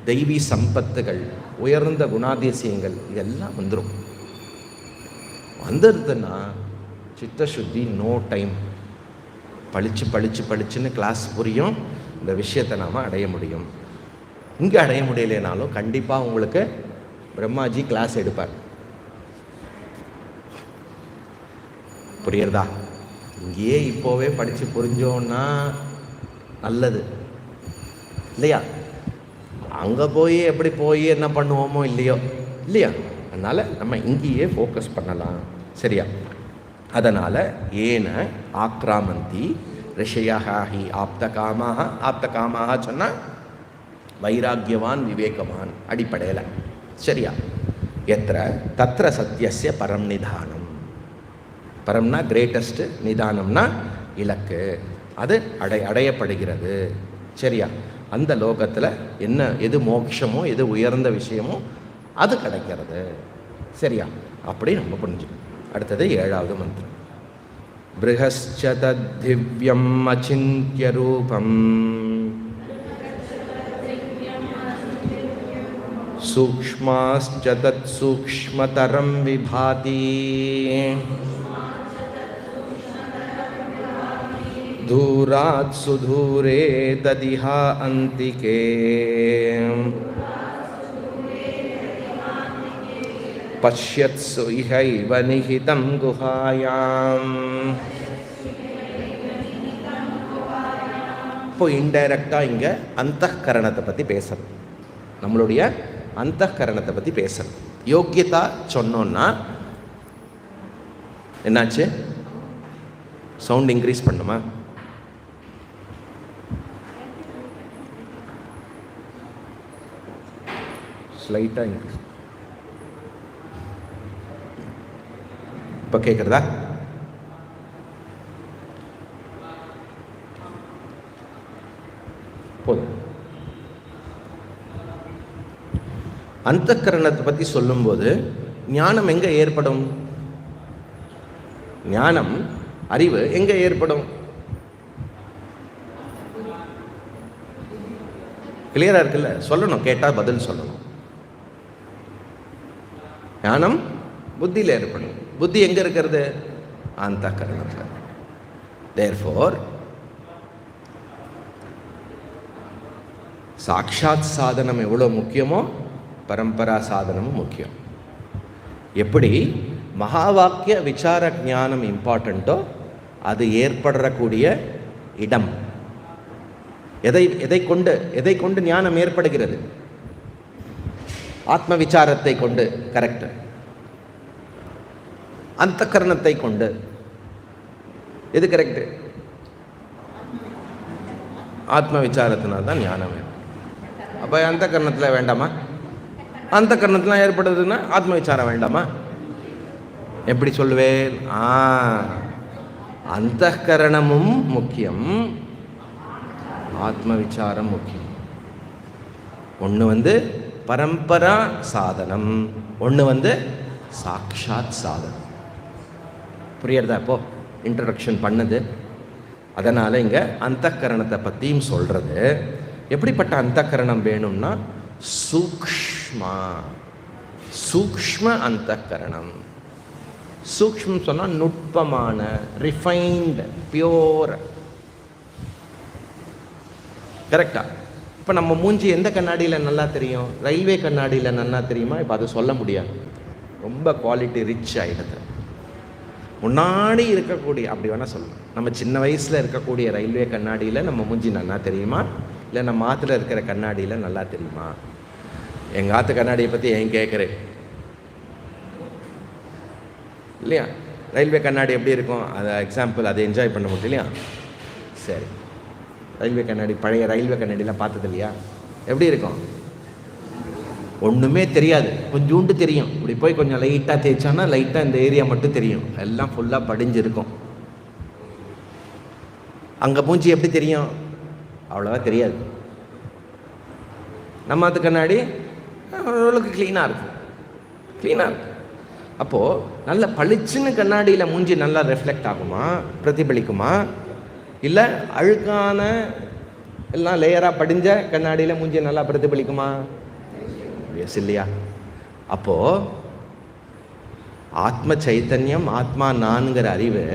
தெய்வீ சம்பத்துகள், உயர்ந்த குணாதிசயங்கள் இதெல்லாம் வந்துடும். வந்துடுதுன்னா சித்தசுத்தி நோ டைம். பளிச்சுன்னு கிளாஸ் புரியும். இந்த விஷயத்தை நாம் அடைய முடியும். இங்கே அடைய முடியலைனாலும் கண்டிப்பாக உங்களுக்கு பிரம்மாஜி கிளாஸ் எடுப்பார். புரியுறதா? இங்கேயே இப்போவே படித்து புரிஞ்சோன்னா நல்லது இல்லையா? அங்கே போய் எப்படி போய் என்ன பண்ணுவோமோ இல்லையா? அதனால் நம்ம இங்கேயே ஃபோக்கஸ் பண்ணலாம். சரியா? அதனால் ஏன ஆக்ராமந்தி ரிஷயாகி ஆப்தகாமாக சொன்னால் வைராக்கியவான் விவேகவான் அடிப்படையில். சரியா? எத்திர தத்திர சத்தியஸ்ய பரம் நிதானம். பரம்னா கிரேட்டஸ்ட், நிதானம்னா இலக்கு. அது அடையப்படுகிறது. சரியா? அந்த லோகத்தில் எது மோட்சமோ எது உயர்ந்த விஷயமோ அது கிடைக்கிறது. சரியா? அப்படி நம்ம புரிஞ்சுக்கணும். அடுத்தது 7வது மந்திரம். பிருஹஸ்ச தத்திவ்யம் அசிந்த்ய ரூபம் சூக்ஷ்மாஸ்ச தத் சூக்ஷ்மதரம் விபாதி தூராத் சுதூரே ததிஹா அந்திகே பஷ்யத்சு இஹைவ நிஹிதம் குஹாயாம். இப்போ இன்டைரக்டாக இங்கே அந்தःகரணத்தை பற்றி பேசுறது, நம்மளுடைய அந்தःகரணத்தை பற்றி பேசுறது. யோக்கியதா சொன்னோன்னா என்னாச்சு? சவுண்ட் இன்க்ரீஸ் பண்ணுமா? ஸ்லைட்டாக இன்க்ரீஸ். இப்போ கேட்குறதா? போதும். அந்தःகரணத்தை பற்றி சொல்லும்போது ஞானம் எங்கே ஏற்படும்? ஞானம், அறிவு எங்கே ஏற்படும்? கிளியராக இருக்குல்ல? சொல்லணும், கேட்டால் பதில் சொல்லணும். ஞானம் புத்தியில் ஏற்படும். புத்தி எங்கே இருக்கிறது? அந்தःகரணத்தில். தேர்ஃபோர் சாட்சாத் சாதனம் எவ்வளோ முக்கியமோ பரம்பரா சாதனமும் முக்கியம். எப்படி மகா வாக்கிய விசார ஞானம் இம்பார்ட்டண்ட்டோ அது ஏற்படக்கூடிய இடம். எதை கொண்டு ஞானம் ஏற்படுகிறது? ஆத்ம விசாரத்தை கொண்டு. கரெக்ட். அந்தःகரணத்தை கொண்டு. எது கரெக்டு? ஆத்ம விசாரத்தினால் தான் ஞானம் வேணும். அப்போ அந்தःகரணத்தில் வேண்டாமா? அந்தःகரணத்தில் ஏற்படுதுன்னா ஆத்ம விசாரம் வேண்டாமா? எப்படி சொல்லுவேன்? அந்தःகரணமும் முக்கியம், ஆத்ம விசாரம் முக்கியம். ஒன்று பரம்பரா சாதனம், ஒன்று சாக்ஷாத் சாதனம். புரியுறதா? இப்போ இன்ட்ரடக்ஷன் பண்ணது. அதனால் இங்கே அந்தःகரணத்தை பற்றியும் சொல்கிறது. எப்படிப்பட்ட அந்தःகரணம் வேணும்னா சூக்ஷ்ம அந்தःகரணம். சூக்ஷ்மம் சொன்னால் நுட்பமான, ரிஃபைன்டு, பியோர். கரெக்டா? இப்போ நம்ம மூஞ்சி எந்த கண்ணாடியில் நல்லா தெரியும்? ரயில்வே கண்ணாடியில் நல்லா தெரியுமா? இப்போ அது சொல்ல முடியாது, ரொம்ப குவாலிட்டி ரிச் ஆகிடுது. முன்னாடி இருக்கக்கூடிய, அப்படி வேணால் சொல்லலாம், நம்ம சின்ன வயசில் இருக்கக்கூடிய ரயில்வே கண்ணாடியில் நம்ம மூஞ்சி நல்லா தெரியுமா, இல்லை நம்ம ஆற்றுல இருக்கிற கண்ணாடியில் நல்லா தெரியுமா? எங்கள் ஆற்று கண்ணாடியை பற்றி ஏன் கேட்குறேன் இல்லையா? ரயில்வே கண்ணாடி எப்படி இருக்கும், அதை எக்ஸாம்பிள், அதை என்ஜாய் பண்ண முடியும் இல்லையா? சரி, ரயில்வே கண்ணாடி, பழைய ரயில்வே கண்ணாடிலாம் பார்த்தது இல்லையா? எப்படி இருக்கும்? ஒன்றுமே தெரியாது, கொஞ்சோண்டு தெரியும். இப்படி போய் கொஞ்சம் லைட்டாக தேய்ச்சானா லைட்டாக இந்த ஏரியா மட்டும் தெரியும், எல்லாம் ஃபுல்லாக படிஞ்சிருக்கும். அங்கே மூஞ்சி எப்படி தெரியும்? அவ்வளோவா தெரியாது. நம்ம அது கண்ணாடி ஓரளவுக்கு க்ளீனாக இருக்கும், க்ளீனாக இருக்கும். அப்போது நல்ல பளிச்சுன்னு கண்ணாடியில் மூஞ்சி நல்லா ரெஃப்ளெக்ட் ஆகுமா, பிரதிபலிக்குமா? இல்லை அழுக்கான எல்லாம் லேயராக படிஞ்ச கண்ணாடியில் மூஞ்சி நல்லா பிரதிபலிக்குமா? எஸ் இல்லையா? அப்போது ஆத்ம சைத்தன்யம், ஆத்மா நான்கிற அறிவு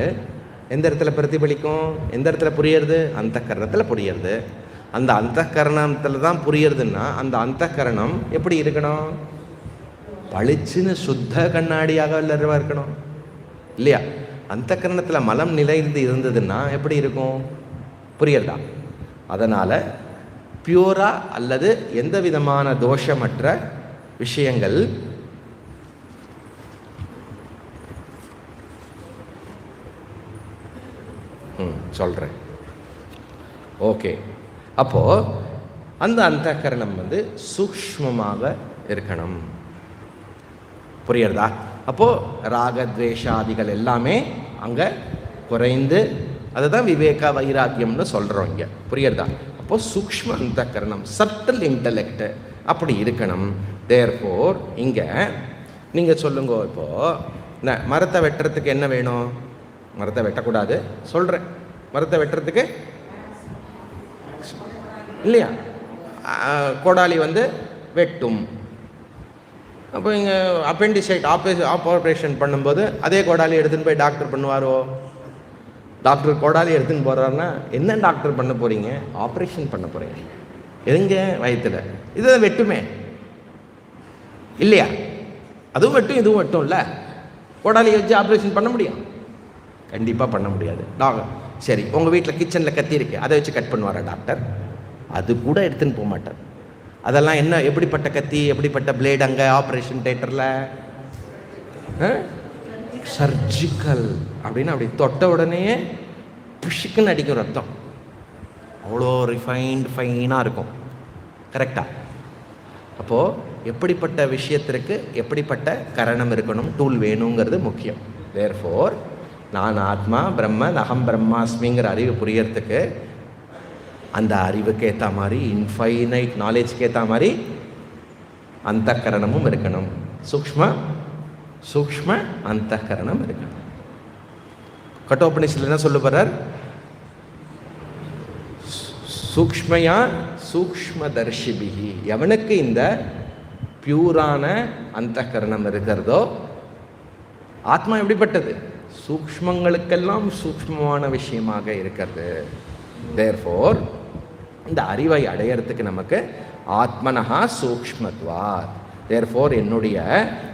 எந்த இடத்துல பிரதிபலிக்கும், எந்த இடத்துல புரியறது? அந்த கரணத்தில் புரியறது. அந்த அந்த கரணத்தில் தான் புரியறதுன்னா அந்த அந்த கரணம் எப்படி இருக்கணும்? பளிச்சுன்னு சுத்த கண்ணாடியாக இல்லவா இருக்கணும் இல்லையா? அந்த கரணத்தில் மலம் நிலைந்து இருந்ததுன்னா எப்படி இருக்கும்? புரியறதா? அதனால் பியூரா அல்லது எந்த விதமான தோஷமற்ற விஷயங்கள் சொல்கிறேன். ஓகே, அப்போது அந்த அந்தக்கரணம் சூக்ஷ்மமாக இருக்கணும். புரியுறதா? அப்போது ராகத்வேஷாதிகள் எல்லாமே அங்கே குறைந்து, அதுதான் விவேக வைராக்கியம்னு சொல்கிறோம் இங்கே. புரியுறதா? அப்போது சூக்ஷ்ம அந்தக்கரணம், சட்டில் இன்டலெக்ட் அப்படி இருக்கணும். தேர்ஃபோர் இங்கே நீங்கள் சொல்லுங்க, இப்போது மரத்தை வெட்டுறதுக்கு என்ன வேணும்? மரத்தை வெட்டக்கூடாது சொல்கிறேன். மரத்தை வெட்டுறதுக்கு இல்லையா, கோடாலி வெட்டும். அப்போ இங்கே அப்பெண்டிசைட் ஆப்ரேஷன் பண்ணும்போது அதே கோடாலி எடுத்துன்னு போய் டாக்டர் பண்ணுவாரோ? டாக்டர் கோடாலி எடுத்துன்னு போகிறாருன்னா என்ன டாக்டர் பண்ண போகிறீங்க? ஆப்ரேஷன் பண்ண போகிறீங்க. எதுங்க? வயிற்றுல. இதுதான் வெட்டுமே இல்லையா? அதுவும் வெட்டும், இதுவும் வெட்டும் இல்லை. கோடாலியை வச்சு ஆப்ரேஷன் பண்ண முடியும்? கண்டிப்பாக பண்ண முடியாது. டாக்டர் சரி, உங்கள் வீட்டில் கிச்சனில் கத்தி இருக்கு, அதை வச்சு கட் பண்ணுவாரா டாக்டர்? அது கூட எடுத்துன்னு போக மாட்டார். அதெல்லாம் என்ன, எப்படிப்பட்ட கத்தி, எப்படிப்பட்ட பிளேடு அங்கே ஆப்ரேஷன் தியேட்டரில்? சர்ஜிக்கல் அப்படின்னு அப்படி தொட்ட உடனே பிஷுக்குன்னு அடிக்கும் ரத்தம். அவ்வளோ ஃபைனாக இருக்கும். கரெக்டாக? அப்போது எப்படிப்பட்ட விஷயத்திற்கு எப்படிப்பட்ட கரணம் இருக்கணும், டூல் வேணுங்கிறது முக்கியம். தேர்ஃபோர் நான் ஆத்மா பிரம்மன், அகம் பிரம்மாஸ்மிங்கிற அறிவு புரியறதுக்கு அந்த அறிவுக்கு ஏற்ற மாதிரி, இன்ஃபைனைட் நாலேஜ்க்கு ஏற்ற மாதிரி அந்த கரணமும் இருக்கணும். சூக்ஷ்ம அந்த கரணம் இருக்கணும். கட்டோபனிஷத்தில் என்ன சொல்ல போறார்? சூக்ஷ்மயா சூக்ஷ்மதர்ஷிபிஹி, எவனுக்கு இந்த பியூரான அந்த கரணம் இருக்கிறதோ, ஆத்மா எப்படிப்பட்டது? சூக்ஷ்மங்களுக்கெல்லாம் சூக்ஷ்மமான விஷயமாக இருக்கிறது. தேர்ஃபோர் இந்த அறிவை அடையறதுக்கு நமக்கு ஆத்மனஹா சூக்ஷ்மத்வாத். தேர்ஃபோர் என்னுடைய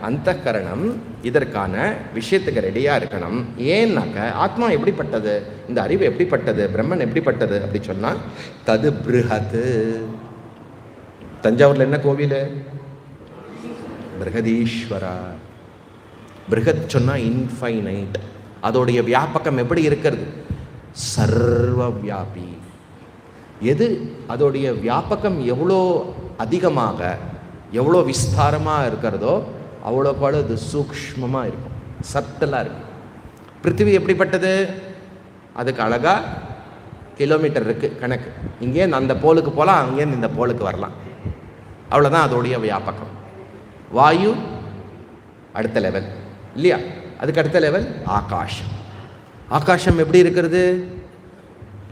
அந்த கரணம் இதற்கான விஷயத்துக்கு ரெடியாக இருக்கணும். ஏன்னாக்க ஆத்மா எப்படிப்பட்டது, இந்த அறிவு எப்படிப்பட்டது, பிரம்மன் எப்படிப்பட்டது அப்படி சொன்னால் தது பிருஹத். தஞ்சாவூரில் என்ன கோவில்? பிருகதீஸ்வரா. பிருகத் சொன்னால் இன்ஃபைனைட். அதோடைய வியாபகம் எப்படி இருக்கிறது? சர்வ வியாபி. எது அதோடைய வியாபகம் எவ்வளோ அதிகமாக, எவ்வளோ விஸ்தாரமாக இருக்கிறதோ அவ்வளோக்கு அவ்வளோ அது சூக்ஷ்மமாக இருக்கும், சட்டலாக இருக்கும். பிருத்திவி எப்படிப்பட்டது? அதுக்கு அழகாக கிலோமீட்டர் இருக்குது கணக்கு. இங்கேருந்து அந்த போலுக்கு போகலாம், அங்கேருந்து இந்த போலுக்கு வரலாம், அவ்வளோதான் அதோடைய வியாபகம். வாயு அடுத்த லெவல் இல்லையா? அதுக்கு அடுத்த லெவல் ஆகாஷம். ஆகாஷம் எப்படி இருக்கிறது?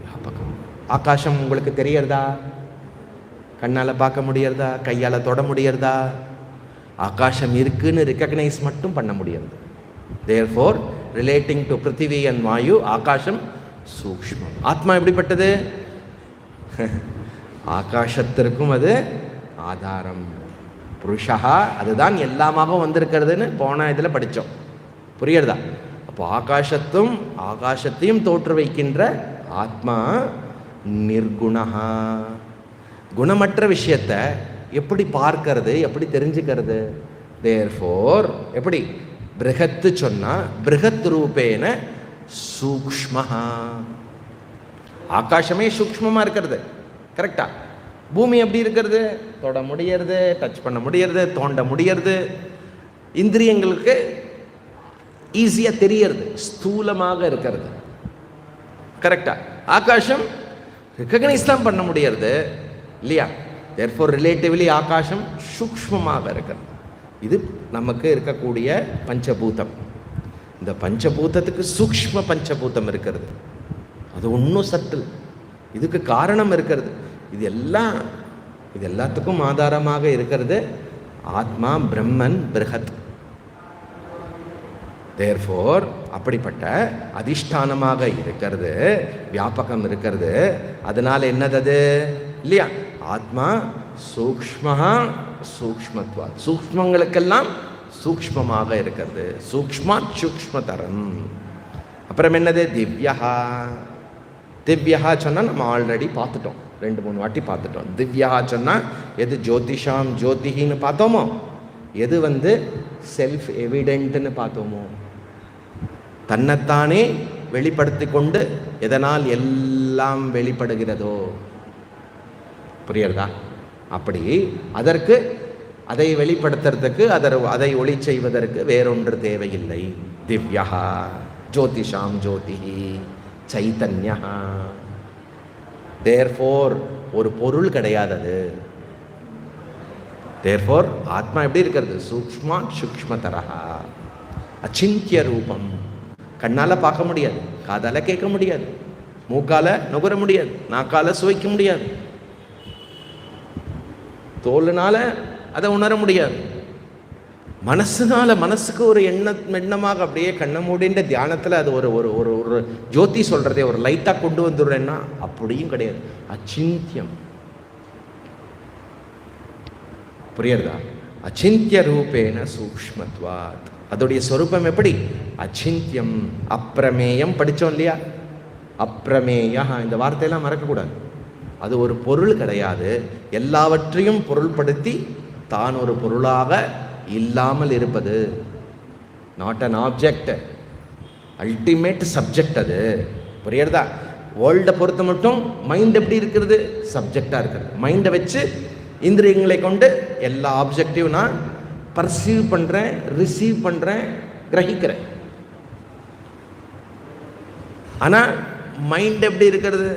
வியாபகம். ஆகாஷம் உங்களுக்கு தெரியறதா? கண்ணால் பார்க்க முடியறதா? கையால் தொட முடியறதா? ஆகாஷம் இருக்குன்னு ரெக்கக்னைஸ் மட்டும் பண்ண முடியாது. therefore relating to prithvi and vayu ஆகாசம் சூக்ஷ்மம். ஆத்மா எப்படிப்பட்டது? ஆகாசத்திற்கும் அது ஆதாரம். புருஷா, அதுதான் எல்லாமாக வந்திருக்கிறதுன்னு போன இதில் படித்தோம். புரியுறதா? அப்போ ஆகாசத்தையும் தோற்று வைக்கின்ற ஆத்மா நிர்குணா. குணமற்ற விஷயத்தை எப்படி பார்க்கறது, எப்படி தெரிஞ்சுக்கிறது? தேர்ஃபோர் எப்படி பிருகத்து சொன்னா பிருகத் ரூபேன சூக்ஷ்மஹா. ஆகாசமே சூக்ஷ்மமாக இருக்கிறது, கரெக்டா? பூமி எப்படி இருக்கிறது? தொட முடியறது, டச் பண்ண முடியறது, தோண்ட முடியறது, இந்திரியங்களுக்கு ஈஸியாக தெரியறது, ஸ்தூலமாக இருக்கிறது, கரெக்டா? ஆகாசம் ரெக்கக்னைஸ் தான் பண்ண முடியறது இல்லையா? தேர்ஃபோர் ரிலேட்டிவ்லி ஆகாசம் சூக்ஷ்மமாக இருக்கிறது. இது நமக்கு இருக்கக்கூடிய பஞ்சபூதம். இந்த பஞ்சபூதத்துக்கு சூக்ஷ்ம பஞ்சபூதம் இருக்கிறது, அது ஒன்றும் சட்டில். இதுக்கு காரணம் இருக்கிறது. இது எல்லாத்துக்கும் ஆதாரமாக இருக்கிறது ஆத்மா, பிரம்மன், பிருகத். தேர்ஃபோர் அப்படிப்பட்ட அதிஷ்டானமாக இருக்கிறது, வியாபகம் இருக்கிறது. அதனால என்னது இல்லையா? ஆத்மா சூக்ஷ்மா சூக்ஷ்மத்வா, சூக்ஷ்மங்களுக்கெல்லாம் சூக்ஷ்மமாக இருக்கிறது, சூக்ஷ்மாத் சூக்ஷ்மதரம். அப்புறம் என்னது? திவ்யா. திவ்யா சொன்னால் நம்ம ஆல்ரெடி பார்த்துட்டோம், 2-3 வாட்டி பார்த்துட்டோம். திவ்யா சொன்னால் எது ஜோதிஷாம் ஜோதிஹின்னு பார்த்தோமோ, எது செல்ஃப் எவிடென்ட்னு பார்த்தோமோ, தன்னைத்தானே வெளிப்படுத்தி கொண்டு எதனால் எல்லாம் வெளிப்படுகிறதோ. புரியுறதா? அப்படி அதற்கு அதை வெளிப்படுத்துறதுக்கு அதை ஒளி செய்வதற்கு வேறொன்று தேவையில்லை. திவ்யா ஜோதிஷாம் ஜோதிஹி சைதன்யா. தேர்ஃபோர் ஒரு பொருள் கிடையாது அது. தேர்ஃபோர் ஆத்மா எப்படி இருக்கிறது? சூக்ஷ்மா சூக்ஷ்மதரஹா, அச்சிந்திய ரூபம். கண்ணால் பார்க்க முடியாது, காதால் கேட்க முடியாது, மூக்கால் நுகர முடியாது, நாக்கால் சுவைக்க முடியாது, தோலுனால அதை உணர முடியாது, மனசுக்கு ஒரு எண்ணமாக அப்படியே கண்ணை மூடின்ற தியானத்தில் அது ஒரு ஒரு ஒரு ஜோதி சொல்கிறதே ஒரு லைட்டாக கொண்டு வந்துடுறேன்னா அப்படியும் கிடையாது. அச்சிந்தியம். புரியுறதா? அச்சிந்திய ரூபேன சூக்ஷ்மத்வாத். அதோடைய சொரூபம் எப்படி? அச்சிந்தியம். அப்பிரமேயம் படித்தோம் இல்லையா? அப்பிரமேயா, இந்த வார்த்தையெல்லாம் மறக்கக்கூடாது. அது ஒரு பொருள் கிடையாது, எல்லாவற்றையும் பொருள்படுத்தி தான் ஒரு பொருளாக இல்லாமல் இருப்பது. Not an object, ultimate subject அது. புரியுறதா? வேர்ல்டை பொறுத்த மட்டும் மைண்ட் எப்படி இருக்கிறது? சப்ஜெக்டாக இருக்கிறது. மைண்டை வச்சு இந்திரியங்களை கொண்டு எல்லா ஆப்ஜெக்டிவ் நான் பர்சீவ் பண்ணுறேன், ரிசீவ் பண்ணுறேன், கிரகிக்கிறேன். ஆனால் மைண்ட் எப்படி இருக்கிறது?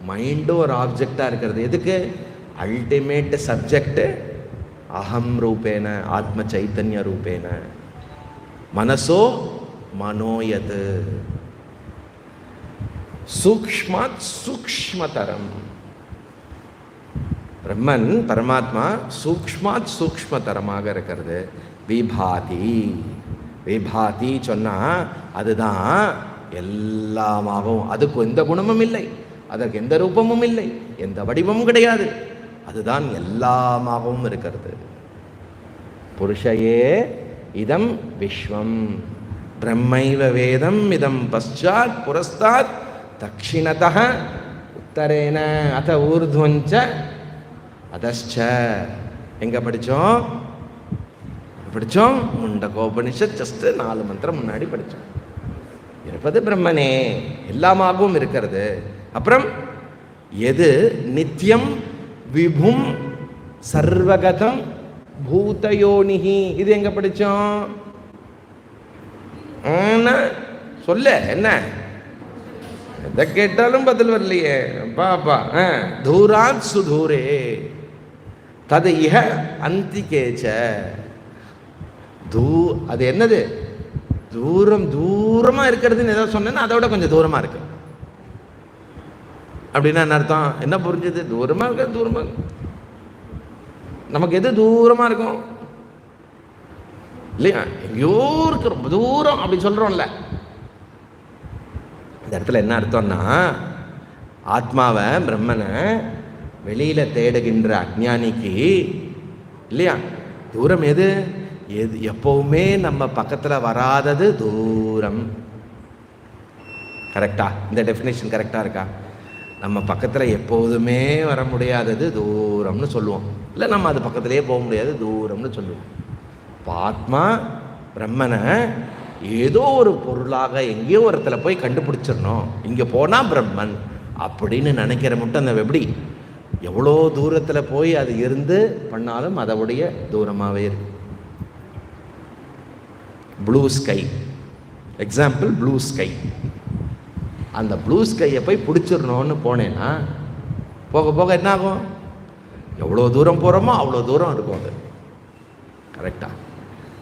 மைண்டும் ஒரு ஆப்ஜெக்டாக இருக்கிறது. எதுக்கு? அல்டிமேட் சப்ஜெக்ட் அகம் ரூபேன, ஆத்ம சைத்தன்ய ரூபேன. மனசோ மனோயது சூக்ஷ்மாத் சூக்ஷ்மதரம். பிரம்மன் பரமாத்மா சூக்ஷ்மாத் சூக்ஷ்மதரமாக இருக்கிறது. விபாதி. விபாதி சொன்னா அதுதான் எல்லாமாகவும். அதுக்கு எந்த குணமும் இல்லை, அதற்கு எந்த ரூபமும் இல்லை, எந்த வடிவமும் கிடையாது. அதுதான் எல்லாமாகவும் இருக்கிறது. புருஷயே இதம் விஸ்வம் பிரம்மைவ வேதம் இதம் பశ్చాத் புரஸ்தாத் தக்ஷிணதः உத்தரேன அத ஊர்த்வஞ்ச அதஸ்ச. எங்க படித்தோம்? முண்டகோபனிஷத். ஜஸ்ட் 4 மந்திரம் முன்னாடி படித்தோம். இருப்பது பிரம்மனே, எல்லாமாகவும் இருக்கிறது. அப்புறம் எது நித்தியம் விபும் சர்வகதம் பூதயோனிஹி. இது எங்க படித்தோம்? சொல்ல என்ன? எதை கேட்டாலும் பதில் வரலையே பாப்பா. தூராத் சுதூரே தது இஹ அந்திகேச்ச. அது என்னது? தூரமா இருக்கிறதுன்னு ஏதாவது சொன்னேன்னா அதோட கொஞ்சம் தூரமா இருக்கு அப்படின்னா என்ன அர்த்தம்? என்ன புரிஞ்சது? தூரமா இருக்க. தூரமா நமக்கு எது தூரமா இருக்கும்? இல்லையா? எங்கேயோ இருக்கு, ரொம்ப தூரம் அப்படி சொல்றோம்ல. இந்த இடத்துல என்ன அர்த்தம்னா, ஆத்மாவை பிரம்மனை வெளியில தேடுகின்ற அஞ்ஞானிக்கு இல்லையா தூரம் எது? எப்பவுமே நம்ம பக்கத்துல வராதது தூரம். கரெக்டா? இந்த டெஃபினேஷன் கரெக்டா இருக்கா? நம்ம பக்கத்துல எப்போதுமே வர முடியாதது தூரம்னு சொல்லுவோம், இல்லை நம்ம அது பக்கத்திலேயே போக முடியாது, தூரம்னு சொல்லுவோம். ஆத்மா பிரம்மனை ஏதோ ஒரு பொருளாக எங்கேயோ ஒரு இடத்துல போய் கண்டுபிடிச்சிடணும், இங்கே போனால் பிரம்மன் அப்படின்னு நினைக்கிற மட்டும் அந்த எப்படி எவ்வளோ தூரத்தில் போய் அது இருந்து பண்ணாலும் அதோடைய தூரமாகவே இருக்கு. Blue sky example, blue sky. அந்த ப்ளூ ஸ்கையை போய் பிடிச்சிடணும்னு போனேன்னா போக போக என்ன ஆகும்? எவ்வளோ தூரம் போகிறோமோ அவ்வளோ தூரம் இருக்கும் அது. கரெக்டா?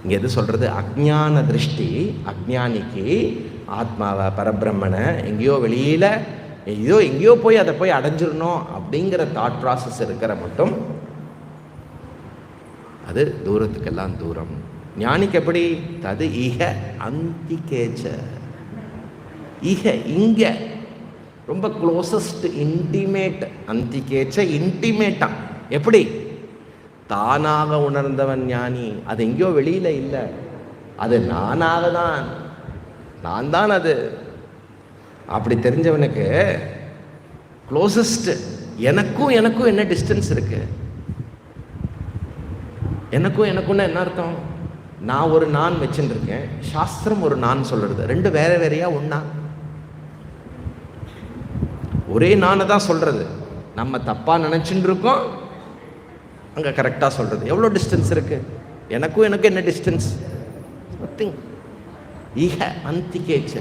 இங்கே எது சொல்கிறது? அஜ்ஞான திருஷ்டி. அஜ்ஞானிக்கு ஆத்மாவை பரபிரம்மனை எங்கேயோ வெளியில் எங்கேயோ போய் அதை போய் அடைஞ்சிடணும் அப்படிங்கிற தாட் ப்ராசஸ் இருக்கிற மட்டும் அது தூரத்துக்கெல்லாம் தூரம். ஞானிக்கு எப்படி? தது ஈக அந்திகேச்ச. ஈக இங்க ரொம்ப க்ளோசஸ்ட் இன்டிமேட். அந்திகேச்ச இன்டிமேட்டா. எப்படி? தானாக உணர்ந்தவன் ஞானி. அது எங்கேயோ வெளியில இல்லை, அது நானாக தான், நான் தான் அது. அப்படி தெரிஞ்சவனுக்கு க்ளோசஸ்ட். எனக்கும் என்ன டிஸ்டன்ஸ் இருக்கு? எனக்கும் என்ன அர்த்தம்? நான் ஒரு நான் வச்சுட்டு இருக்கேன், சாஸ்திரம் ஒரு நான் சொல்றது. ரெண்டு வேற வேறையா ஒண்ணா? ஒரே நானை தான் சொல்றது. நம்ம தப்பா நினைச்சுட்டு இருக்கோம், அங்க கரெக்டா சொல்றது. எவ்வளவு டிஸ்டன்ஸ் இருக்கு? எனக்கும் என்ன டிஸ்டன்ஸ்? நத்திங். ஈக அந்திகேச்ச.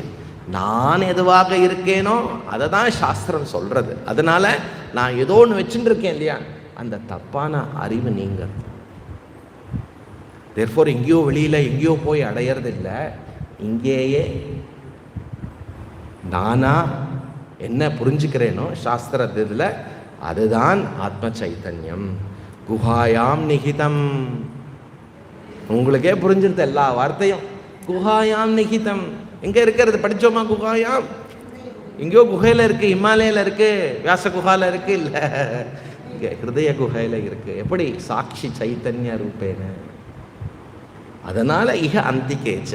நான் எதுவாக இருக்கேனோ அதை தான் சாஸ்திரம் சொல்றது. அதனால நான் ஏதோ ஒன்று வச்சுட்டு இருக்கேன் இல்லையா, அந்த தப்பான அறிவு நீங்க. தேர்ஃபோர் எங்கேயோ வெளியில எங்கேயோ போய் அடையிறது இல்லை, இங்கேயே நானா என்ன புரிஞ்சுக்கிறேனோ சாஸ்திரத்தில், அதுதான் ஆத்ம சைத்தன்யம். குஹாயாம் நிகிதம். உங்களுக்கே புரிஞ்சிருது எல்லா வார்த்தையும். குஹாயாம் நிகிதம் எங்க இருக்கிறது? படிச்சோமா? குஹாயாம் எங்கேயோ குகையில இருக்கு, இமாலயில இருக்கு, வியாச குஹால இருக்கு, இல்ல இங்க ஹிருதய குகையில இருக்கு. எப்படி? சாட்சி சைத்தன்ய ரூபேன. அதனால இக அந்திகேச்ச.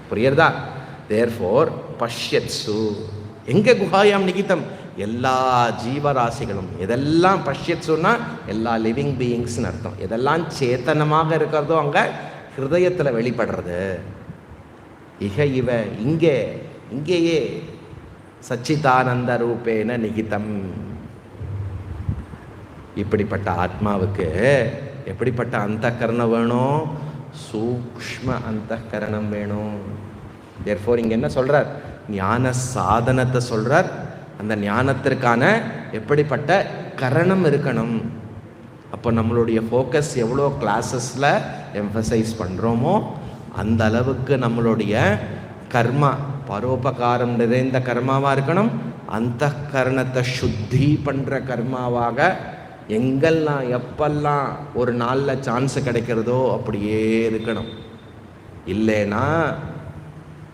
புரியுறதா? தேர்ஃபோர் பஷ்யத்சு. எங்க குஹாயாம் நிகிதம்? எல்லா ஜீவராசிகளும். எதெல்லாம் பஷ்யத்சுன்னா எல்லா லிவிங் பீயிங்ஸ்னு அர்த்தம். எதெல்லாம் சேத்தனமாக இருக்கிறதோ அங்க ஹிருதயத்தில் வெளிப்படுறது. இக இவ இங்கேயே சச்சிதானந்த ரூபேன நிகிதம். இப்படிப்பட்ட ஆத்மாவுக்கு எப்படிப்பட்ட அந்தக்கரணம் வேணும்? சூக்ஷ்ம அந்தக்கரணம் வேணும். தேர்ஃபோர் இங்க என்ன சொல்றார்? ஞான சாதனத்தை சொல்றார். அந்த ஞானத்திற்கான எப்படிப்பட்ட கரணம் இருக்கணும்? அப்போ நம்மளுடைய ஃபோக்கஸ் எவ்வளோ கிளாஸஸில் எம்ஃபசைஸ் பண்ணுறோமோ அந்த அளவுக்கு நம்மளுடைய கர்மா பரோபகாரம் நிறைந்த கர்மாவாக இருக்கணும். அந்த கரணத்தை சுத்தி பண்ணுற கர்மாவாக எங்கெல்லாம் எப்பெல்லாம் ஒரு நாளில் சான்ஸ் கிடைக்கிறதோ அப்படியே இருக்கணும். இல்லைன்னா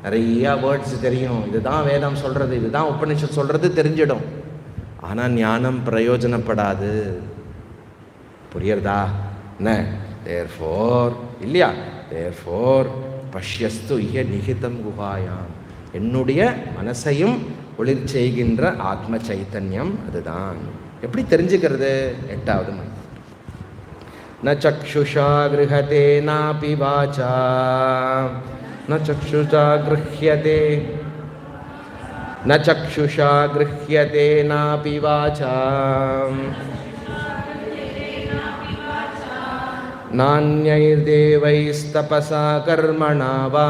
நிறைய வேர்ட்ஸ் தெரியும், இதுதான் வேதம் சொல்கிறது, இதுதான் உபனிஷத் சொல்கிறது தெரிஞ்சிடும், ஆனால் ஞானம் பிரயோஜனப்படாது. புரியுறதா? என்ன? தேர்ஃபோர் இல்லையா? தேர்ஃபோர் பஷ்யஸ்து இக நிகிதம் குஹாயாம். என்னுடைய மனசையும் ஒளிர் செய்கின்ற ஆத்ம சைத்தன்யம் அதுதான். எப்படி தெரிஞ்சுக்கிறது? 8வது மணி. ந சக்ஷுஷா கிருஹதே நாபி வாசா ந சக்ஷுஷா கிருஹ்யதே ந சக்ஷுஷா கிருஹ்யதே நாபி வாசா நான்யைர்தேவைஸ்தபசா கர்மணா வா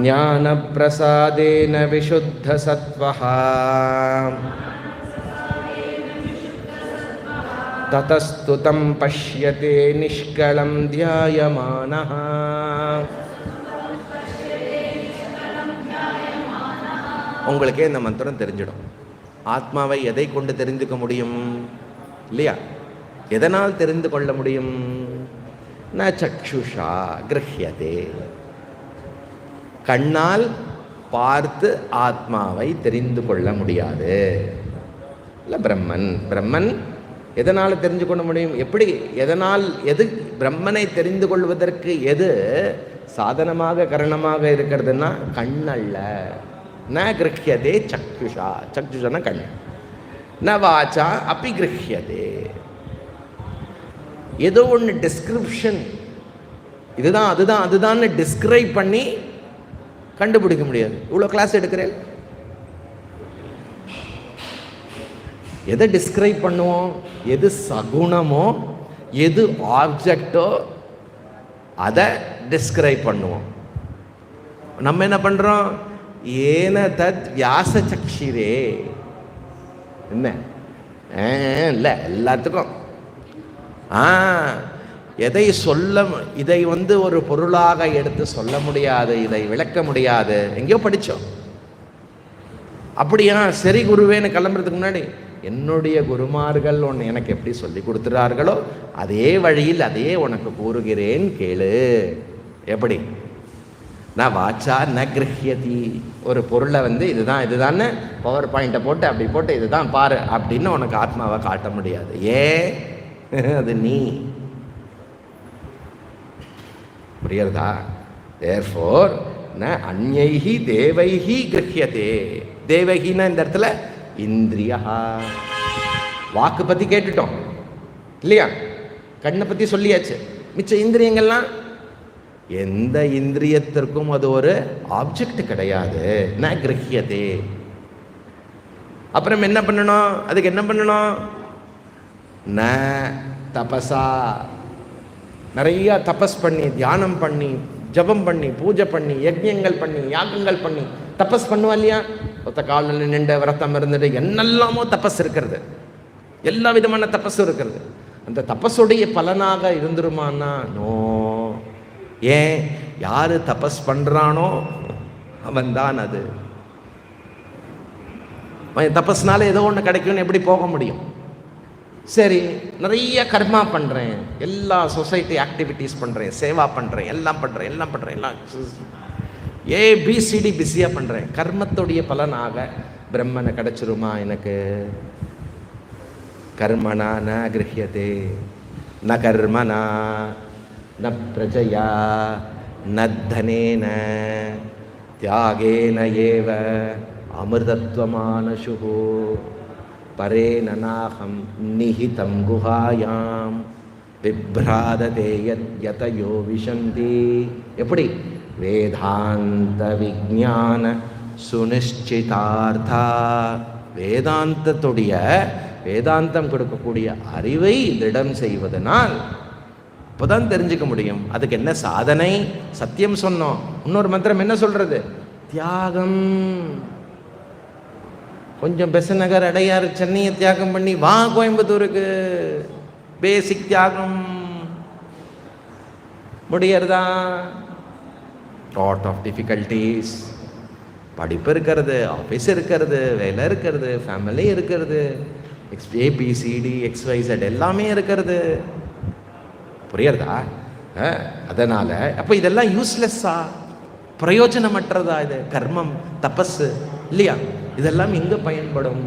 ஞானப்ரசாதேன விசுத்தசத்வஹ ததஸ்து தம் பஷ்யதே நிஷ்கலம் த்யாயமானஹ. உங்களுக்கே இந்த மந்திரம் தெரிஞ்சிடும். ஆத்மாவை எதை கொண்டு தெரிஞ்சுக்க முடியும்? இல்லையா? எதனால் தெரிந்து கொள்ள முடியும்? ந சக்ஷுஷா கிரஹ்யதே. கண்ணால் பார்த்து ஆத்மாவை தெரிந்து கொள்ள முடியாது. இல்லை பிரம்மன், பிரம்மன் எதனால் தெரிஞ்சு கொள்ள முடியும்? எப்படி, எதனால், எது பிரம்மனை தெரிந்து கொள்வதற்கு எது சாதனமாக கரணமாக இருக்கிறதுன்னா கண் அல்ல. ந கிரஹ்யதே சக்ஷுஷா, சக்ஷுஷனா கண். ந வாச்சா அப்படி கிரஹ்யதே. ஏதோ ஒன்று டிஸ்கிரிப்ஷன், இதுதான் அதுதான் அதுதான்னு டிஸ்கிரைப் பண்ணி கண்டுபிடிக்க முடியாது. இவ்வளோ கிளாஸ் எடுக்கிறேன், எதை டிஸ்கிரைப் பண்ணுவோம்? எது சகுணமோ எது ஆப்ஜெக்டோ அதை டிஸ்கிரைப் பண்ணுவோம். நம்ம என்ன பண்ணுறோம்? ஏன தத் வியாச சக்ஷிரே. என்ன இல்லை எல்லாத்துக்கும் எதை சொல்ல, இதை ஒரு பொருளாக எடுத்து சொல்ல முடியாது, இதை விளக்க முடியாது. எங்கேயோ படித்தோம். அப்படியா? சரி குருவேன்னு கிளம்புறதுக்கு முன்னாடி என்னுடைய குருமார்கள் ஒன்று எனக்கு எப்படி சொல்லி கொடுத்துறார்களோ அதே வழியில் அதே உனக்கு கூறுகிறேன் கேளு. எப்படி? நான் வாச்சா ந கிரஹ்யதி. ஒரு பொருளை இதுதான் இதுதான்னு பவர் பாயிண்ட்டை போட்டு அப்படி போட்டு இதுதான் பாரு அப்படின்னு உனக்கு ஆத்மாவை காட்ட முடியாது. ஏன்? அது நீ. புரியுறதா? தேர்ஃபோர் ந அன்யைஹி தேவைஹி கிரஹ்யதே. தேவகின்னா இந்த இடத்துல இந்திரியா. வாக்கு பற்றி கேட்டுட்டோம் இல்லையா? கண்ணை பற்றி சொல்லியாச்சு. மிச்ச இந்திரியங்கள்லாம் எந்த இந்திரியத்திற்கும் அது ஒரு ஆப்ஜெக்ட் கிடையாது. ந கிரஹ்யதே. அப்புறம் என்ன பண்ணணும்? அதுக்கு என்ன பண்ணணும்? ந தபசா. நிறைய தபஸ் பண்ணி, தியானம் பண்ணி, ஜபம் பண்ணி, பூஜை பண்ணி, யஜ்யங்கள் பண்ணி, யாகங்கள் பண்ணி தபஸ் பண்ணுவா இல்லையா? ஒத்த காலில் நின்று விரதம் இருந்துட்டு என்னெல்லாமோ தபஸ் இருக்கிறது, எல்லா விதமான தபஸ் இருக்கிறது. அந்த தபஸுடைய பலனாக இருந்துருமானா? நோ. ஏன்? யாரு தபஸ் பண்றானோ அவன் தான் அது. தபஸ்னால ஏதோ ஒன்று கிடைக்கும்னு எப்படி போக முடியும்? சரி, நிறைய கர்மா பண்ணுறேன், எல்லா சொசைட்டி ஆக்டிவிட்டீஸ் பண்ணுறேன், சேவா பண்ணுறேன், எல்லாம் ஏபிசிடி பிஸியாக பண்ணுறேன். கர்மத்துடைய பலனாக பிரம்மனை கிடைச்சிருமா எனக்கு? கர்மனா ந கிரஹ்யதே. ந கர்மனா ந பிரஜயா ந தனேன தியாகேன ஏவ அமிர்தத்வமானசு பரே நாஹம் நிஹிதம் குஹாயாம் விப்ராததே யதயோ விஷந்தி. எப்படி? வேதாந்த விஞ்ஞான சுனிஷ்சிதார்த்தா. வேதாந்தத்துடைய, வேதாந்தம் கொடுக்கக்கூடிய அறிவை திடம் செய்வதனால் இப்போதான் தெரிஞ்சுக்க முடியும். அதுக்கு என்ன சாதனை? சத்தியம் சொன்னோம். இன்னொரு மந்திரம் என்ன சொல்றது? தியாகம். கொஞ்சம் பெசநகர், அடையாறு, சென்னையை தியாகம் பண்ணி வா கோயம்புத்தூருக்கு. பேசிக் தியாகம் முடியறதா? Lot of difficulties. படிப்பு இருக்கிறது, ஆஃபீஸ் இருக்கிறது, வேலை இருக்கிறது, ஃபேமிலி இருக்கிறது, ஏபிசிடி XYZ எல்லாமே இருக்கிறது. புரியறதா? அதனால அப்போ இதெல்லாம் யூஸ்லெஸ்ஸா, பிரயோஜனமற்றதா? இது கர்மம், தபஸ் இல்லையா? இதெல்லாம் எங்கே பயன்படும்?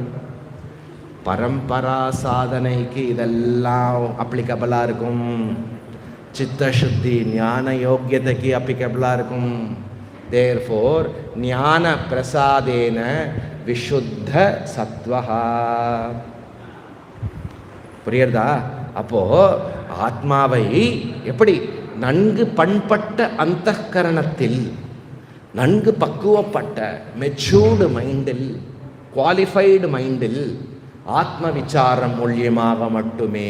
பரம்பரா சாதனைக்கு இதெல்லாம் அப்ளிகபிளாக இருக்கும். சித்த சுத்தி, ஞான யோக்கியதைக்கு அப்ளிகபிளாக இருக்கும். தேர்ஃபோர் ஞான பிரசாதேன விஷுத்த சத்வஹா. புரியுறதா? அப்போ ஆத்மாவை எப்படி நன்கு பண்பட்ட அந்தఃகரணத்தில், நன்கு பக்குவப்பட்ட மெச்சூர்டு மைண்டில், குவாலிஃபைடு மைண்டில் ஆத்ம விசாரம் மூலியமாக மட்டுமே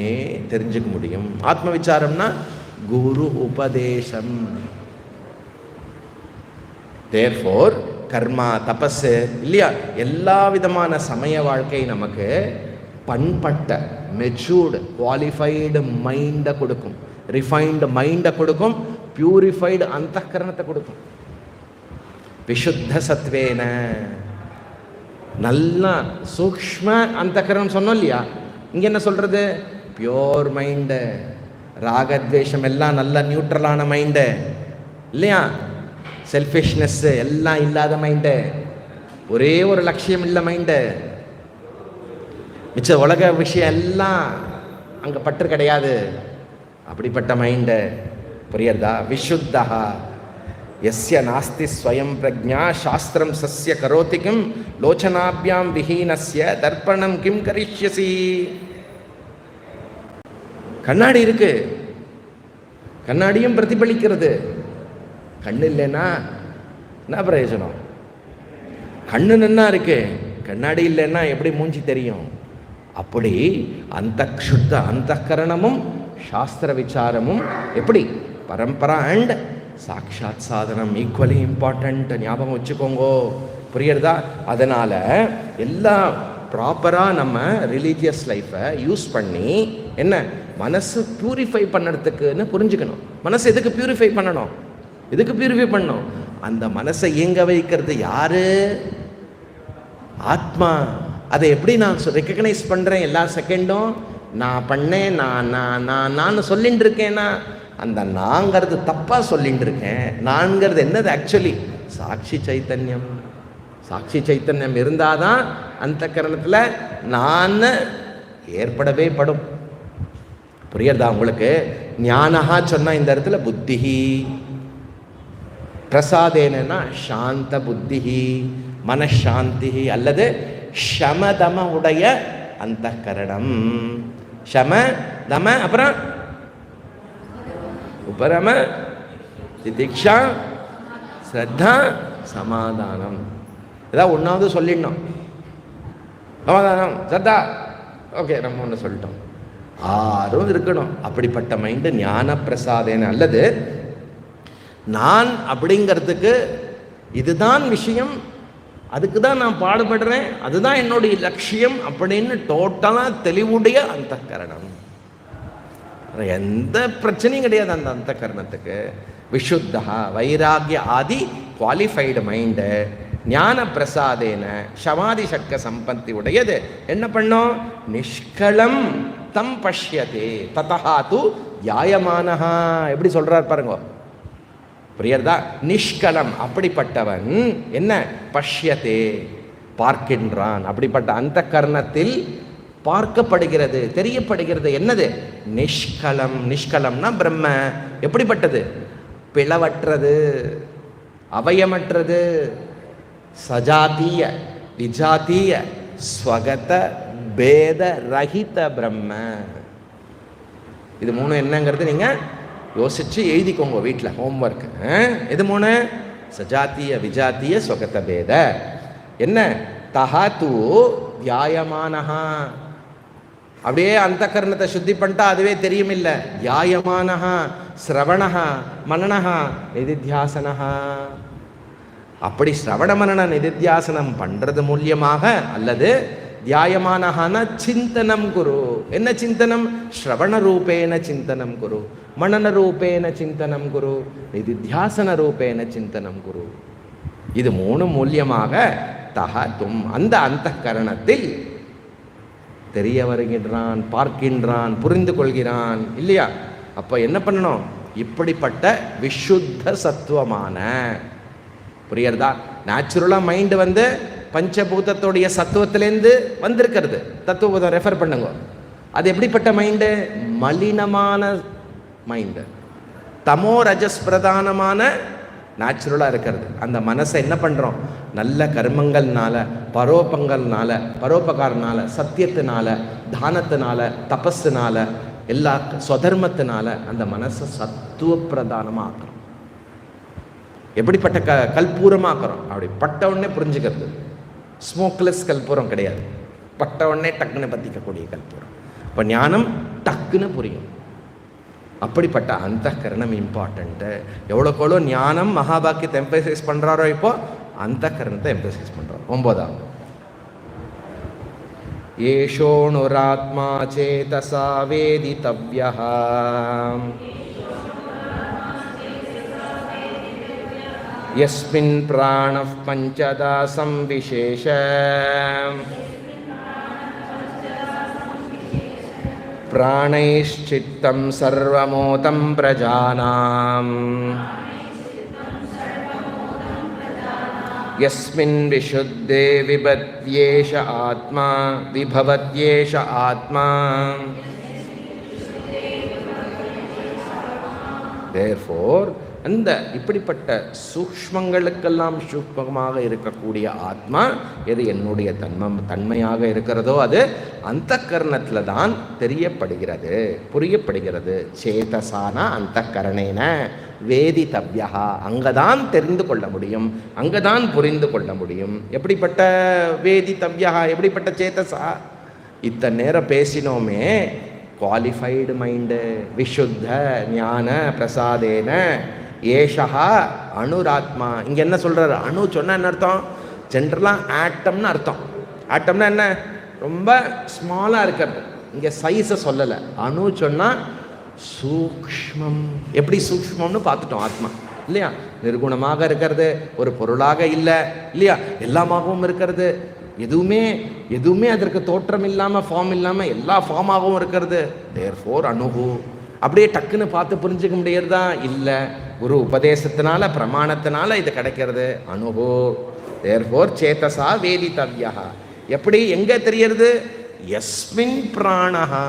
தெரிஞ்சுக்க முடியும். ஆத்ம விசாரம்னா குரு உபதேசம். தேர்ஃபோர் கர்மா, தபஸ் இல்லையா, எல்லா விதமான சமய வாழ்க்கை நமக்கு பண்பட்ட மெச்சூர்டு குவாலிஃபைடு மைண்டை கொடுக்கும், ரிஃபைன்டு மைண்டை கொடுக்கும், பியூரிஃபைடு அந்தఃகரணத்தை கொடுக்கும். விசுத்த சத்வேன நல்ல சூக்ஷ்ம அந்தகரணம் சொன்னோம் இல்லையா? இங்க என்ன சொல்றது? பியோர் மைண்டு, ராகத்வேஷம் எல்லாம் நல்ல நியூட்ரலான மைண்டு இல்லையா, செல்ஃபிஷ்னஸ் எல்லாம் இல்லாத மைண்டு, ஒரே ஒரு லட்சியம் இல்லை மைண்டு, மிச்ச உலக விஷயம் எல்லாம் அங்கே பற்று கிடையாது, அப்படிப்பட்ட மைண்டு. புரியுறதா? விசுத்தா யஸ்ய நாஸ்தி ஸ்வயம் பிரஜா சாஸ்திரம் சஸ்ய கரோதி கிம் லோச்சனாபியாம் விஹீனஸ்ய தர்ப்பணம் கிம் கரிஷ்யசி. கண்ணாடி இருக்கு, கண்ணாடியும் பிரதிபலிக்கிறது. கண்ணு இல்லைன்னா என்ன பிரயோஜனம்? கண்ணு நன்னா இருக்கு, கண்ணாடி இல்லைன்னா எப்படி மூஞ்சி தெரியும்? அப்படி அந்த சுத்த அந்த கரணமும் சாஸ்திர விசாரமும் எப்படி பரம்பரா அண்ட் சாட்சாத் சாதனம் ஈக்குவலி இம்பார்ட்டன்ட். ஞாபகம் வச்சுக்கோங்கோ. புரியுறதா? அதனால எல்லாம் ப்ராப்பராக நம்ம ரிலீஜியஸ் லைஃப்பை யூஸ் பண்ணி என்ன மனசு பியூரிஃபை பண்ணுறதுக்குன்னு புரிஞ்சுக்கணும். மனசு எதுக்கு பியூரிஃபை பண்ணணும்? எதுக்கு பியூரிஃபை பண்ணணும்? அந்த மனசை இயங்க வைக்கிறது யாரு? ஆத்மா. அதை எப்படி நான் ரெக்கக்னைஸ் பண்ணுறேன்? எல்லா செகண்டும் நான் பண்ணேன், நான் சொல்லிட்டு இருக்கேன்னா அந்த நாங்கிறது தப்பாக சொல்லிட்டு இருக்கேன். நான்கிறது என்னது? ஆக்சுவலி சாட்சி சைத்தன்யம். சாட்சி சைத்தன்யம் இருந்தால் தான் அந்த கரணத்தில் நான் ஏற்படவே படும். புரியுறதா உங்களுக்கு? ஞானஹா சொன்னால் இந்த இடத்துல புத்திஹி, பிரசாதேனா சாந்த புத்திஹி மனசாந்தி அல்லது ஷமதம உடைய அந்த கரணம். ஷம தம அப்புறம் உபரம திதிக்ஷா ஸ்ரத்தா சமாதானம். ஏதாவது ஒன்றாவது சொல்லிடணும். சமாதானம் ஸ்ரத்தா ஓகே நம்ம ஒன்று சொல்லிட்டோம். ஆறும் இருக்கணும். அப்படிப்பட்ட மைண்டு ஞான பிரசாதேன அல்லது நான் அப்படிங்கிறதுக்கு இதுதான் விஷயம், அதுக்கு தான் நான் பாடுபடுறேன், அதுதான் என்னுடைய லட்சியம் அப்படின்னு டோட்டலாக தெளிவுடைய அந்த கரணம். எந்த பிரச்சனையும் கிடையாது அந்த அந்த கரணத்துக்கு. விஷுத்தா வைராகிய ஆதி குவாலிஃபைடு மைண்டு ஞான பிரசாதேன சமாதி சக்க சம்பத்தி உடையது என்ன பண்ணோம்? நிஷ்களம் தம் பஷ்யதே ததஹா து தியாயமானஹா. எப்படி சொல்றார் பாருங்க. புரியுறதா? நிஷ்கலம் அப்படிப்பட்டவன் என்ன பஷ்யதே பார்க்கின்றான். அப்படிப்பட்ட அந்த கர்ணத்தில் பார்க்கப்படுகிறது, தெரியப்படுகிறது. என்னது? நிஷ்கலம். நிஷ்கலம்னா பிரம்ம. எப்படிப்பட்டது? பிளவற்றது, அவயமற்றது, சஜாத்திய விஜாத்திய ஸ்வகத பேத ரஹித பிரம்ம. இது மூணு என்னங்கிறது நீங்க யோசிச்சு எழுதிக்கோங்க வீட்டில் ஹோம்ஒர்க். இது மூணு சஜாத்திய விஜாத்திய ஸ்வகத பேத. என்ன? தஹா தூ தியாயமானஹா. அப்படியே அந்த கரணத்தை சுத்தி பண்ணிட்டா அதுவே தெரியும். இல்லை தியாயமானஹா ஸ்ரவணஹா மனனஹா நிதித்தியாசனஹா. அப்படி ஸ்ரவண மனன நிதித்தியாசனம் பண்றது மூலியமாக அல்லது தியாயமானஹான சிந்தனம் குரு. என்ன சிந்தனம்? ஸ்ரவண ரூபேன சிந்தனம் குரு, மனன ரூபேன சிந்தனம் குரு, நிதித்தியாசன ரூபேன சிந்தனம் குரு. இது மூணு மூலியமாக தஹதும் அந்த அந்த கரணத்தில் தெரிய வருகின்றான், பார்க்கின்றான், புரிந்து கொள்கிறான் இல்லையா? அப்போ என்ன பண்ணணும்? இப்படிப்பட்ட விசுத்த சத்துவமான, புரியுறதா? நேச்சுரலாக மைண்டு வந்து பஞ்சபூதத்தோடைய சத்துவத்திலேருந்து வந்திருக்கிறது. தத்துவபூதம் ரெஃபர் பண்ணுங்க. அது எப்படிப்பட்ட மைண்டு? மலினமான மைண்டு, தமோ ரஜஸ் பிரதானமான நேச்சுரலாக இருக்கிறது. அந்த மனசை என்ன பண்ணுறோம்? நல்ல கர்மங்கள்னால, பரோபகாரனால, சத்தியத்தினால, தானத்தினால, தபஸுனால, எல்லா சொதர்மத்தினால அந்த மனசை சத்துவ பிரதானமாக ஆக்குறோம். எப்படிப்பட்ட கல்பூரமாக்குறோம்? அப்படி பட்ட உடனே புரிஞ்சுக்கிறது. ஸ்மோக்லெஸ் கல்பூரம் கிடையாது, பட்ட உடனே டக்குன்னு பற்றிக்கக்கூடிய கல்பூரம். இப்போ ஞானம் டக்குன்னு புரியும். அப்படிப்பட்ட அந்த கரணம் இம்பார்ட்டண்ட்டு. எவ்வளோக்கெவ்வளோ ஞானம் மகாபாக்கியத்தை எம்பசைஸ் பண்ணுறாரோ இப்போ அந்த கரணத்தை எம்பசைஸ் பண்ணுறோம். 9வது ஏஷோணுராத்மா சேதசா வேதிதவ்யஹ யஸ்மின் பிராணஃ பஞ்சதா சம்விசேஷ பிராணைஷ்சித்தம் சர்வமோதம் பிரஜானாம் யஸ்மின் விஷுத்தே விபத்யேஷ ஆத்மா விபவத்யேஷ ஆத்மா. Therefore, அந்த இப்படிப்பட்ட சூக்ஷ்மங்களுக்கெல்லாம் சூக்ஷ்மமாக இருக்கக்கூடிய ஆத்மா எது என்னுடைய தன்மையாக இருக்கிறதோ அது அந்த கரணத்தில் தான் தெரியப்படுகிறது, புரியப்படுகிறது. சேதசானா அந்த கரணேன வேதிதவ்யா, அங்கதான் தெரிந்து கொள்ள முடியும், அங்கதான் புரிந்து கொள்ள முடியும். எப்படிப்பட்ட வேதிதவ்யா, எப்படிப்பட்ட சேதசா? இத்தனை நேரம் பேசினோமே, குவாலிஃபைடு மைண்டு, விசுத்த ஞான பிரசாதேன ஏஷா அணுராத்மா. இங்கே என்ன சொல்கிறார்? அணு சொன்னால் என்ன அர்த்தம்? ஜென்ரலாக ஆட்டம்னு அர்த்தம். ஆட்டம்னா என்ன? ரொம்ப ஸ்மாலாக இருக்கிறது. இங்கே சைஸை சொல்லலை. அணு சொன்னால் சூக்ஷ்மம். எப்படி சூக்ஷ்மம்னு பார்த்துட்டோம் ஆத்மா இல்லையா? நிர்குணமாக இருக்கிறது, ஒரு பொருளாக இல்லை இல்லையா, எல்லாமாகவும் இருக்கிறது, எதுவுமே அதற்கு தோற்றம் இல்லாமல் ஃபார்ம் இல்லாமல் எல்லா ஃபார்மாகவும் இருக்கிறது. தேர்ஃபோர் அணுகு. அப்படியே டக்குன்னு பார்த்து புரிஞ்சுக்க முடியறதா? இல்லை, ஒரு உபதேசத்தினால பிரமாணத்தினால இது கிடைக்கிறது. அணுகு. தேர்ஃபோர் சேதசா வேதிதவ்யா. எப்படி, எங்கே தெரியறது? யஸ்மின் பிராணஹா.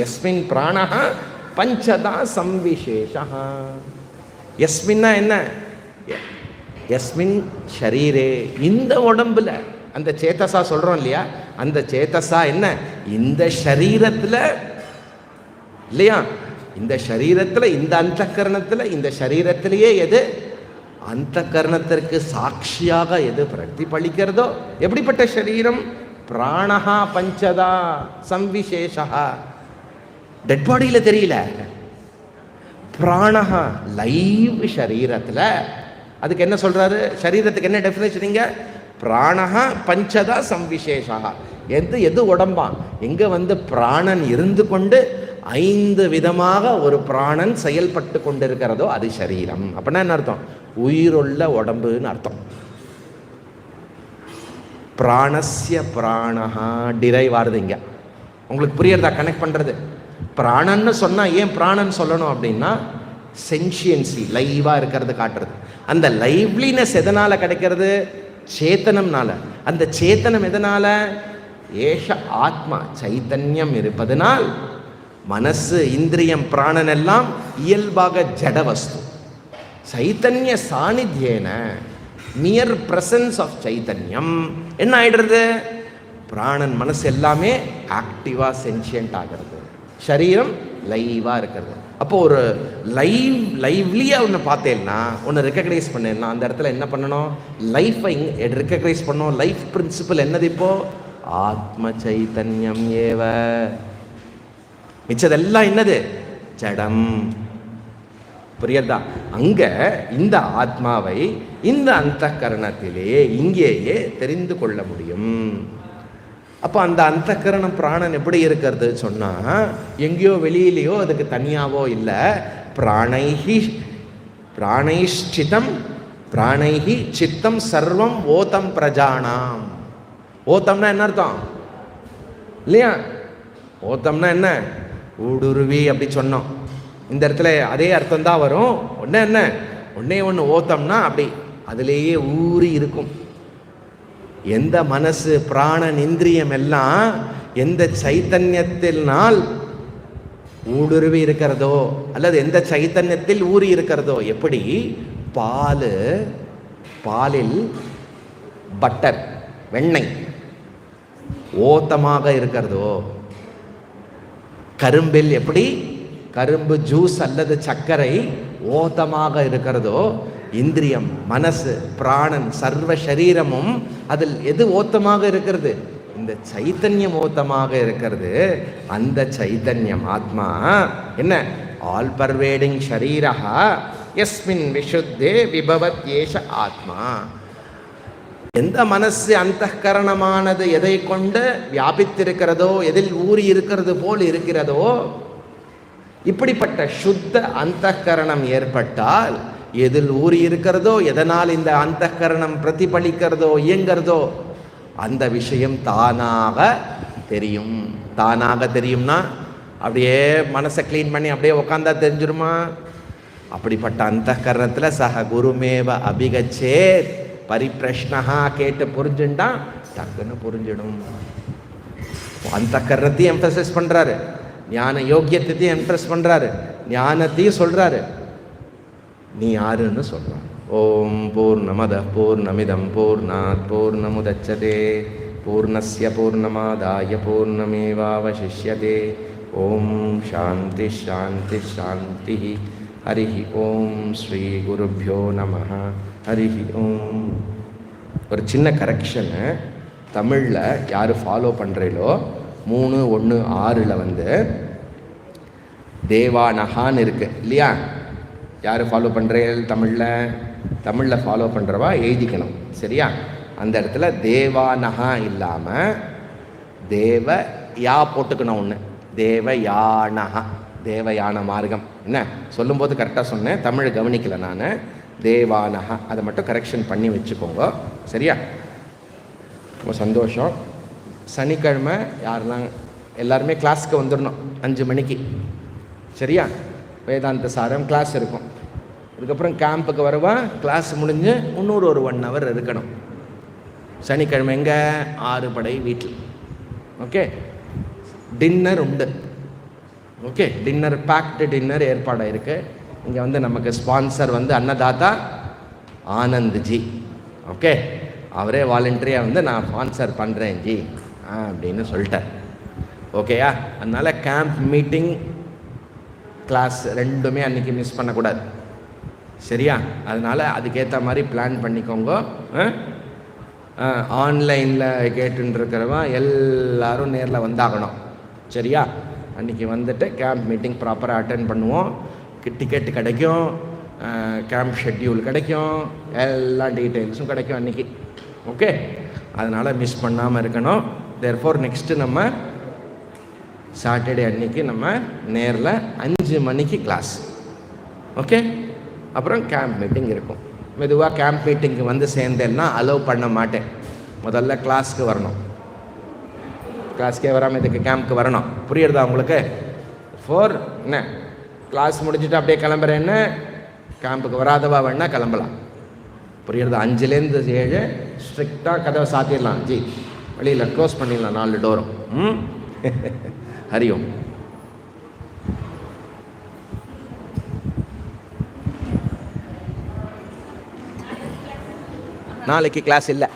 யஸ்மின் பிராணஹா பஞ்சதா சம்விசேஷா. யஸ்மின்னா என்ன? யஸ்மின் ஷரீரே, இந்த உடம்புல. அந்த சேதசா சொல்றோம் இல்லையா, அந்த சேதசா என்ன? இந்த சரீரத்தில் இல்லையா, இந்த சரீரத்தில், இந்த அந்த கரணத்தில், இந்த சரீரத்திலேயே எது அந்த கரணத்திற்கு சாட்சியாக எது பிரதிபலிக்கிறதோ, எப்படிப்பட்ட சரீரம்? பிராணஹா பஞ்சதா சம்விசேஷா. டெட் பாடியில் தெரியல, பிராணஹா லைவ் சரீரத்தில். அதுக்கு என்ன சொல்றாரு? சரீரத்துக்கு என்ன டெஃபினேஷன் இங்க? பிராணஹா பஞ்சதா சம்விசேஷா. எது உடம்பா? எங்க பிராணன் இருந்து கொண்டு 5 விதமாக ஒரு பிராணன் செயல்பட்டு கொண்டிருக்கிறதோ அது சரீரம். அப்படின்னா என்ன அர்த்தம்? உயிருள்ள உடம்புன்னு அர்த்தம். பிராணஸ்ய பிராணஹா டிரைவ் ஆறுது இங்க. உங்களுக்கு புரியறதா கனெக்ட் பண்றது? பிராணன்னு சொன்னா ஏன் பிராணன் சொல்லணும் அப்படின்னா, சென்ஷியன்சி, லைவா இருக்கிறது காட்டுறது. அந்த லைவ்லினஸ் எதனால கிடைக்கிறது? சேத்தனம்னால. அந்த சேத்தனம் எதனால? ஏஷ ஆத்மா, சைத்தன்யம் இருப்பதனால். மனசு, இந்திரியம், பிராணன் எல்லாம் இயல்பாக ஜடவஸ்து. சைத்தன்ய சாநித்தியேன, மியர் பிரசன்ஸ் ஆஃப் சைத்தன்யம் என்ன ஆயிடுறது? பிராணன், மனசு எல்லாமே ஆக்டிவா சென்ஷியன்ட் ஆகிறது. சரீரம் லைவா இருக்கிறது. அப்போ ஒரு லைவ்லியா ஒன்று பார்த்தேன்னா, ஒன்று ரெக்கக்னைஸ் பண்ணேன்னா, அந்த இடத்துல என்ன பண்ணணும்? லைஃபை ரெக்கக்னைஸ் பண்ணணும். லைஃப் பிரின்சிபல் என்னது? இப்போ ஆத்ம சைத்தன்யம் ஏவ. மிச்சதெல்லாம் என்னது? ஜடம். புரியுதா? அங்க இந்த ஆத்மாவை இந்த அந்த கரணத்திலே இங்கேயே தெரிந்து கொள்ள முடியும். அப்போ அந்த அந்த கரணம் பிராணன் எப்படி இருக்கிறது சொன்னா, எங்கேயோ வெளியிலையோ அதுக்கு தனியாவோ இல்லை. பிராணைஷ்சிதம் பிராணைஹி சித்தம் சர்வம் ஓதம் பிரஜானாம். ஓத்தம்னா என்ன அர்த்தம் இல்லையா? ஓத்தம்னா என்ன? ஊடுருவி அப்படி சொன்னோம். இந்த இடத்துல அதே அர்த்தம் தான் வரும். ஒன்னே ஒன்று ஓத்தம்னா அப்படி அதிலேயே ஊறி இருக்கும். எந்த மனசு, பிராணன், இந்திரியம் எல்லாம் எந்த சைத்தன்யத்தினால் ஊடுருவி இருக்கிறதோ, அல்லது எந்த சைத்தன்யத்தில் ஊறி இருக்கிறதோ, எப்படி பாலில் பட்டர், வெண்ணெய் ஓத்தமாக இருக்கிறதோ, கரும்பில் எப்படி கரும்பு ஜூஸ் அல்லது சர்க்கரை ஓத்தமாக இருக்கிறதோ, இந்திரியம், மனசு, பிராணன், சர்வ சரீரமும் அதில் எது ஓத்தமாக இருக்கிறது? இந்த சைத்தன்யம் ஓத்தமாக இருக்கிறது. அந்த சைத்தன்யம் ஆத்மா என்ன? ஆல் பர்வேடிங் ஷரீரஹா யஸ்மின் விஷுத்தே விபவத் ஏஷ ஆத்மா. எந்த மனசு அந்த கரணமானது எதை கொண்டு வியாபித்திருக்கிறதோ, எதில் ஊறி இருக்கிறது போல் இருக்கிறதோ, இப்படிப்பட்ட சுத்த அந்த கரணம் ஏற்பட்டால் எதில் ஊறி இருக்கிறதோ, எதனால் இந்த அந்த கரணம் பிரதிபலிக்கிறதோ, இயங்கிறதோ, அந்த விஷயம் தானாக தெரியும். தானாக தெரியும்னா அப்படியே மனசை க்ளீன் பண்ணி அப்படியே உக்காந்தா தெரிஞ்சிருமா? அப்படிப்பட்ட அந்த கரணத்தில் சக குருமேவ அபிகச்சே பரிப்பிரஷ்னஹா கேட்டு புரிஞ்சுண்டா டக்குன்னு புரிஞ்சிடும். அந்த கரணத்தையும் எம்பசைஸ் பண்ணுறாரு, ஞான யோக்கியத்தையும் எம்ப்ரெஸ் பண்ணுறாரு, ஞானத்தையும் சொல்கிறாரு, நீ யாருன்னு சொல்கிறான். ஓம் பூர்ணமத பூர்ணமிதம் பூர்ணாத் பூர்ணமுதச்சதே பூர்ணஸ்ய பூர்ணமாதாய பூர்ணமேவாவசிஷ்யதே. ஓம் சாந்தி ஷாந்தி ஷாந்தி. ஹரி ஓம் ஸ்ரீ குருப்யோ நமஹ. ஹரி ஓம். ஒரு சின்ன கரெக்ஷனு, தமிழில் யார் ஃபாலோ பண்ணுறீங்களோ 3:1:6 வந்து தேவானஹான்னு இருக்குது இல்லையா? யார் ஃபாலோ பண்ணுறீங்க? தமிழில் ஃபாலோ பண்ணுறவா எழுதிக்கணும், சரியா? அந்த இடத்துல தேவானஹா இல்லாமல் தேவ யா போட்டுக்கணும். ஒன்று தேவயானஹா, தேவயான மார்க்கம். என்ன சொல்லும்போது கரெக்டாக சொன்னேன், தமிழ் கவனிக்கலை நான். தேவானஹா அதை மட்டும் கரெக்ஷன் பண்ணி வச்சுக்கோங்க, சரியா? ரொம்ப சந்தோஷம். சனிக்கிழமை யாரெல்லாம் எல்லாருமே கிளாஸுக்கு வந்துடணும் 5 மணிக்கு, சரியா? வேதாந்த சாரம் கிளாஸ் இருக்கும். அதுக்கப்புறம் கேம்புக்கு வருவா, கிளாஸ் முடிஞ்சு இன்னொரு 1 hour இருக்கணும். சனிக்கிழமை எங்கே? 6 படை வீட்டில். ஓகே, டின்னர் உண்டு. ஓகே, டின்னர் பேக்டு டின்னர் ஏற்பாடாக இருக்குது. இங்கே வந்து நமக்கு ஸ்பான்சர் வந்து அன்னதாதா ஆனந்த்ஜி. ஓகே, அவரே வாலண்டரியாக வந்து நான் ஸ்பான்சர் பண்ணுறேன் ஜி அப்படின்னு சொல்லிட்டார். ஓகேயா? அதனால் கேம்ப் மீட்டிங் கிளாஸ் ரெண்டுமே அன்றைக்கி மிஸ் பண்ணக்கூடாது, சரியா? அதனால் அதுக்கேற்ற மாதிரி பிளான் பண்ணிக்கோங்க. ஆன்லைனில் கேட்டுருக்கிறவன் எல்லோரும் நேரில் வந்தாகணும், சரியா? அன்றைக்கி வந்துட்டு கேம்ப் மீட்டிங் ப்ராப்பராக அட்டென்ட் பண்ணுவோம். டிக்கெட்டு கிடைக்கும், கேம்ப் ஷெட்யூல் கிடைக்கும், எல்லா டீட்டெயில்ஸும் கிடைக்கும் அன்றைக்கி. ஓகே, அதனால் மிஸ் பண்ணாமல் இருக்கணும். தேர்ஃபோர் நெக்ஸ்ட்டு நம்ம சாட்டர்டே அன்றைக்கி நம்ம நேரில் 5 மணிக்கு கிளாஸ். ஓகே, அப்புறம் கேம்ப் மீட்டிங் இருக்கும். மெதுவாக கேம்ப் மீட்டிங்க்கு வந்து சேர்ந்தேன்னா அலோவ் பண்ண மாட்டேன். முதல்ல கிளாஸ்க்கு வரணும். கிளாஸ்க்கே வராமல் இதுக்கு கேம்ப்க்கு வரணும். புரியுறதா உங்களுக்கு? என்ன கிளாஸ் முடிச்சுட்டு அப்படியே கிளம்புறேன்னு கேம்புக்கு வராதவா வேணா கிளம்பலாம். புரியுறதா? 5லேருந்து 7 ஸ்ட்ரிக்டாக கதவை சாத்திடலாம் ஜி, வெளியில் க்ளோஸ் பண்ணிடலாம் 4 டோரும். ஹரி ஓம். நாளைக்கு கிளாஸ் இல்லை.